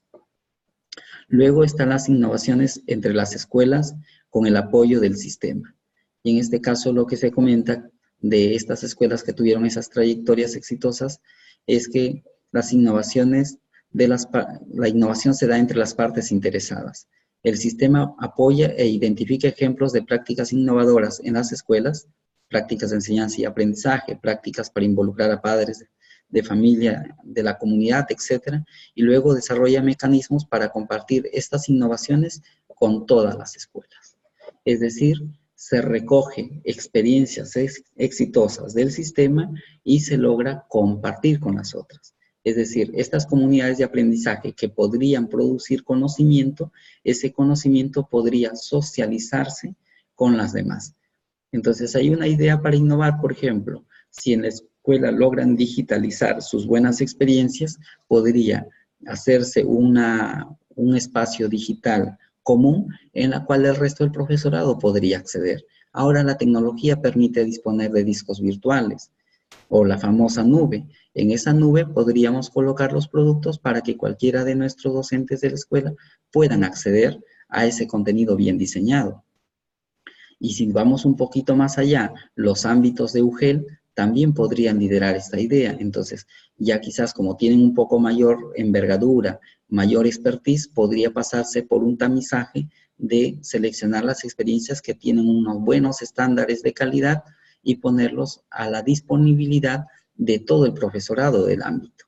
Luego están las innovaciones entre las escuelas con el apoyo del sistema. Y en este caso lo que se comenta de estas escuelas que tuvieron esas trayectorias exitosas es que las innovaciones la innovación se da entre las partes interesadas. El sistema apoya e identifica ejemplos de prácticas innovadoras en las escuelas, prácticas de enseñanza y aprendizaje, prácticas para involucrar a padres de familia, de la comunidad, etc. Y luego desarrolla mecanismos para compartir estas innovaciones con todas las escuelas. Es decir, se recoge experiencias exitosas del sistema y se logra compartir con las otras. Es decir, estas comunidades de aprendizaje que podrían producir conocimiento, ese conocimiento podría socializarse con las demás. Entonces, hay una idea para innovar, por ejemplo, si en la escuela logran digitalizar sus buenas experiencias, podría hacerse un espacio digital común en la cual el resto del profesorado podría acceder. Ahora la tecnología permite disponer de discos virtuales o la famosa nube. En esa nube podríamos colocar los productos para que cualquiera de nuestros docentes de la escuela puedan acceder a ese contenido bien diseñado. Y si vamos un poquito más allá, los ámbitos de UGEL también podrían liderar esta idea. Entonces, ya quizás como tienen un poco mayor envergadura, mayor expertise, podría pasarse por un tamizaje de seleccionar las experiencias que tienen unos buenos estándares de calidad y ponerlos a la disponibilidad de todo el profesorado del ámbito,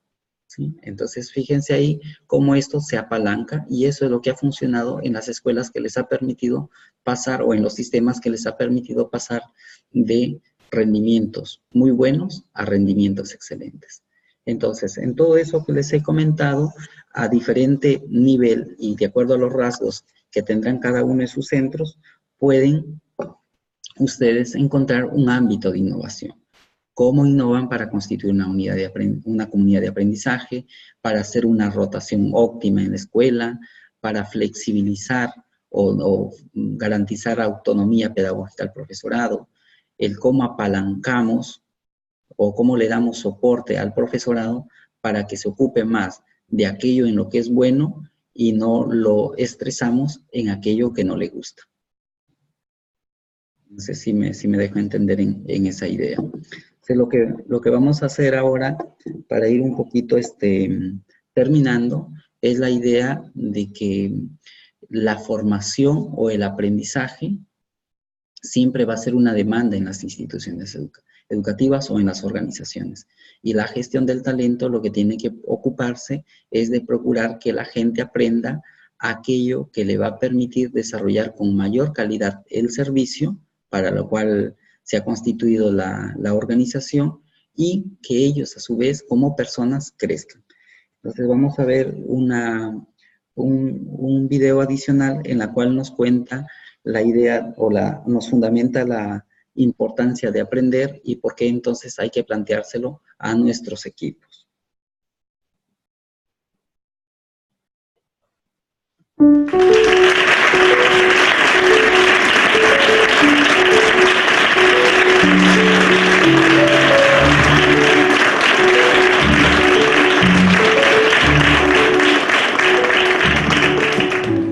¿sí? Entonces, fíjense ahí cómo esto se apalanca y eso es lo que ha funcionado en las escuelas que les ha permitido pasar o en los sistemas que les ha permitido pasar de rendimientos muy buenos a rendimientos excelentes. Entonces, en todo eso que les he comentado, a diferente nivel y de acuerdo a los rasgos que tendrán cada uno de sus centros, pueden ustedes encontrar un ámbito de innovación. ¿Cómo innovan para constituir una comunidad de aprendizaje, para hacer una rotación óptima en la escuela, para flexibilizar o garantizar autonomía pedagógica al profesorado, el cómo apalancamos o cómo le damos soporte al profesorado para que se ocupe más de aquello en lo que es bueno y no lo estresamos en aquello que no le gusta? No sé si me dejo entender en esa idea. Entonces, lo que vamos a hacer ahora, para ir un poquito terminando, es la idea de que la formación o el aprendizaje siempre va a ser una demanda en las instituciones educativas o en las organizaciones. Y la gestión del talento lo que tiene que ocuparse es de procurar que la gente aprenda aquello que le va a permitir desarrollar con mayor calidad el servicio, para lo cual se ha constituido la organización, y que ellos a su vez como personas crezcan. Entonces vamos a ver un video adicional en la cual nos cuenta la idea o nos fundamenta la importancia de aprender y por qué entonces hay que planteárselo a nuestros equipos.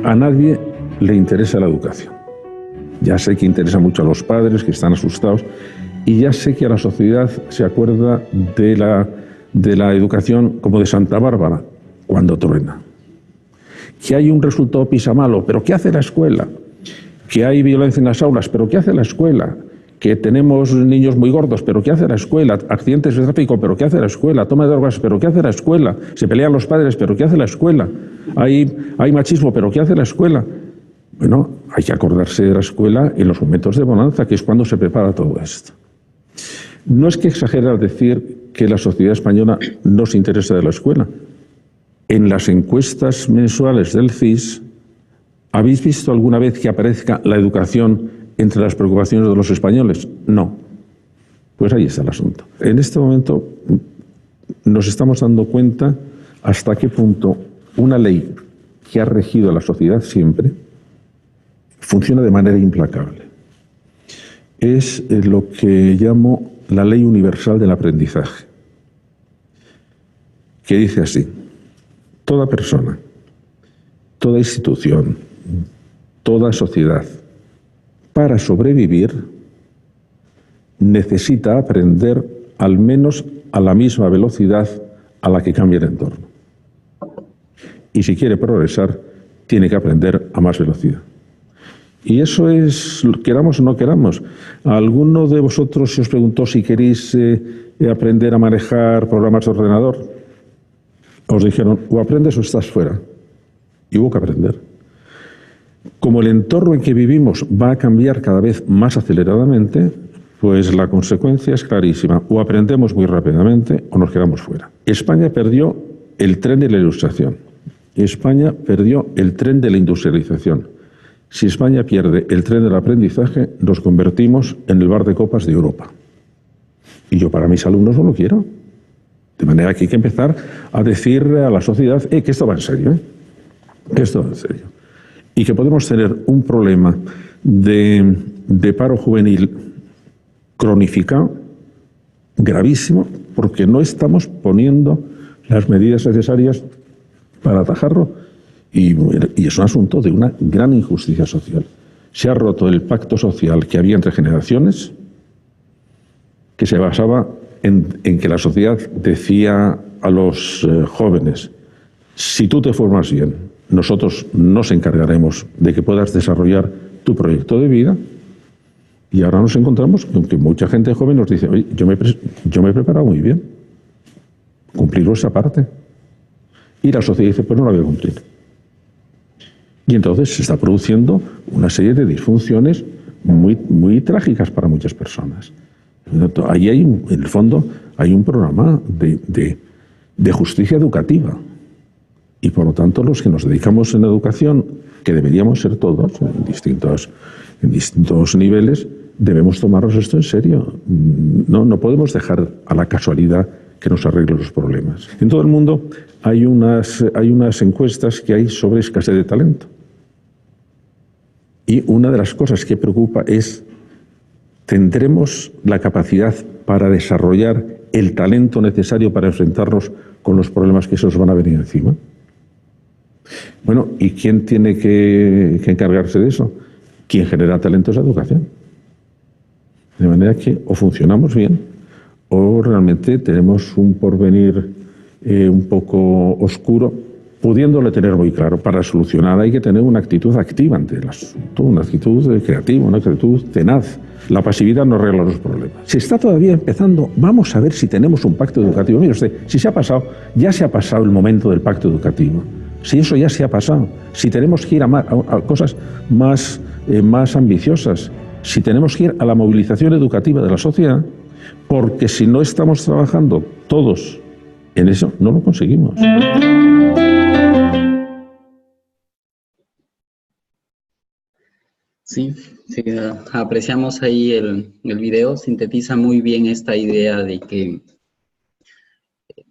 A nadie le interesa la educación. Ya sé que interesa mucho a los padres, que están asustados, y ya sé que a la sociedad se acuerda de la educación como de Santa Bárbara, cuando truena. Que hay un resultado PISA malo, pero ¿qué hace la escuela? Que hay violencia en las aulas, pero ¿qué hace la escuela? Que tenemos niños muy gordos, pero ¿qué hace la escuela? Accidentes de tráfico, pero ¿qué hace la escuela? Toma de drogas, pero ¿qué hace la escuela? Se pelean los padres, pero ¿qué hace la escuela? Hay machismo, pero ¿qué hace la escuela? Bueno, hay que acordarse de la escuela en los momentos de bonanza, que es cuando se prepara todo esto. No es que exagere al decir que la sociedad española no se interesa de la escuela. En las encuestas mensuales del CIS, ¿habéis visto alguna vez que aparezca la educación entre las preocupaciones de los españoles? No. Pues ahí está el asunto. En este momento nos estamos dando cuenta hasta qué punto una ley que ha regido a la sociedad siempre funciona de manera implacable. es lo que llamo la ley universal del aprendizaje, que dice así: toda persona, toda institución, toda sociedad, para sobrevivir, necesita aprender al menos a la misma velocidad a la que cambia el entorno. Y si quiere progresar, tiene que aprender a más velocidad. Y eso es, queramos o no queramos. ¿A alguno de vosotros se os preguntó si queréis aprender a manejar programas de ordenador? Os dijeron, o aprendes o estás fuera. Y hubo que aprender. Como el entorno en que vivimos va a cambiar cada vez más aceleradamente, pues la consecuencia es clarísima. O aprendemos muy rápidamente o nos quedamos fuera. España perdió el tren de la ilustración. España perdió el tren de la industrialización. Si España pierde el tren del aprendizaje, nos convertimos en el bar de copas de Europa. Y yo para mis alumnos no lo quiero. De manera que hay que empezar a decir a la sociedad que esto va en serio, que esto va en serio. Y que podemos tener un problema de paro juvenil cronificado, gravísimo, porque no estamos poniendo las medidas necesarias para atajarlo. Y es un asunto de una gran injusticia social. Se ha roto el pacto social que había entre generaciones, que se basaba en que la sociedad decía a los jóvenes: si tú te formas bien, nosotros nos encargaremos de que puedas desarrollar tu proyecto de vida. Y ahora nos encontramos con que mucha gente joven nos dice: oye, yo me he preparado muy bien, cumplir esa parte. Y la sociedad dice: pues no la voy a cumplir. Y entonces se está produciendo una serie de disfunciones muy trágicas para muchas personas. Ahí hay, en el fondo, hay un programa de justicia educativa. Y por lo tanto, los que nos dedicamos en educación, que deberíamos ser todos, en distintos niveles, debemos tomarnos esto en serio. No podemos dejar a la casualidad que nos arregle los problemas. En todo el mundo hay unas encuestas que hay sobre escasez de talento. Y una de las cosas que preocupa es: ¿tendremos la capacidad para desarrollar el talento necesario para enfrentarnos con los problemas que se nos van a venir encima? Bueno, ¿y quién tiene que encargarse de eso? Quien genera talento es la educación. De manera que o funcionamos bien o realmente tenemos un porvenir un poco oscuro, pudiéndole tener muy claro. Para solucionar hay que tener una actitud activa ante el asunto, una actitud creativa, una actitud tenaz. La pasividad no arregla los problemas. Si está todavía empezando, vamos a ver si tenemos un pacto educativo. Mire usted, si ya se ha pasado el momento del pacto educativo. Si eso ya se ha pasado, si tenemos que ir a cosas más ambiciosas, si tenemos que ir a la movilización educativa de la sociedad, porque si no estamos trabajando todos en eso, no lo conseguimos. Sí, apreciamos ahí el video, sintetiza muy bien esta idea de que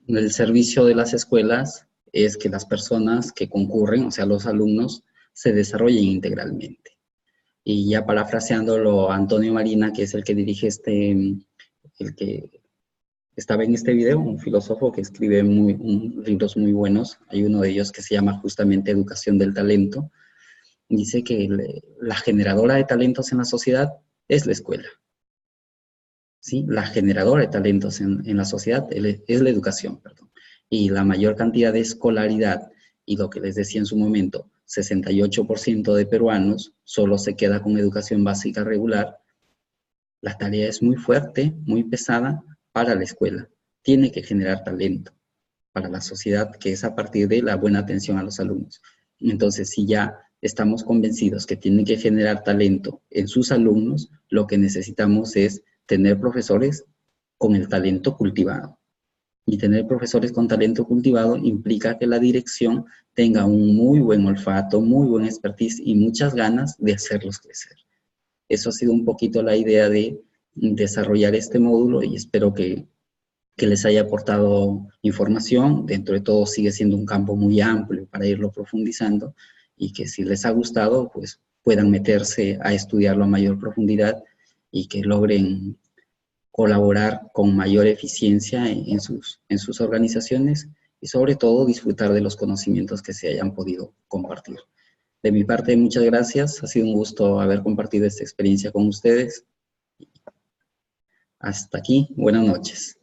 el servicio de las escuelas es que las personas que concurren, o sea, los alumnos, se desarrollen integralmente. Y ya parafraseándolo, Antonio Marina, que es el que dirige el que estaba en este video, un filósofo que escribe libros muy buenos, hay uno de ellos que se llama justamente Educación del Talento, dice que la generadora de talentos en la sociedad es la escuela. ¿Sí? La generadora de talentos en la sociedad es la educación, perdón. Y la mayor cantidad de escolaridad, y lo que les decía en su momento, 68% de peruanos solo se queda con educación básica regular. La tarea es muy fuerte, muy pesada para la escuela. Tiene que generar talento para la sociedad, que es a partir de la buena atención a los alumnos. Entonces, si ya estamos convencidos que tienen que generar talento en sus alumnos, lo que necesitamos es tener profesores con el talento cultivado. Y tener profesores con talento cultivado implica que la dirección tenga un muy buen olfato, muy buen expertise y muchas ganas de hacerlos crecer. Eso ha sido un poquito la idea de desarrollar este módulo y espero que les haya aportado información. Dentro de todo sigue siendo un campo muy amplio para irlo profundizando y que si les ha gustado, pues puedan meterse a estudiarlo a mayor profundidad y que logren colaborar con mayor eficiencia en sus organizaciones y sobre todo disfrutar de los conocimientos que se hayan podido compartir. De mi parte, muchas gracias. Ha sido un gusto haber compartido esta experiencia con ustedes. Hasta aquí. Buenas noches.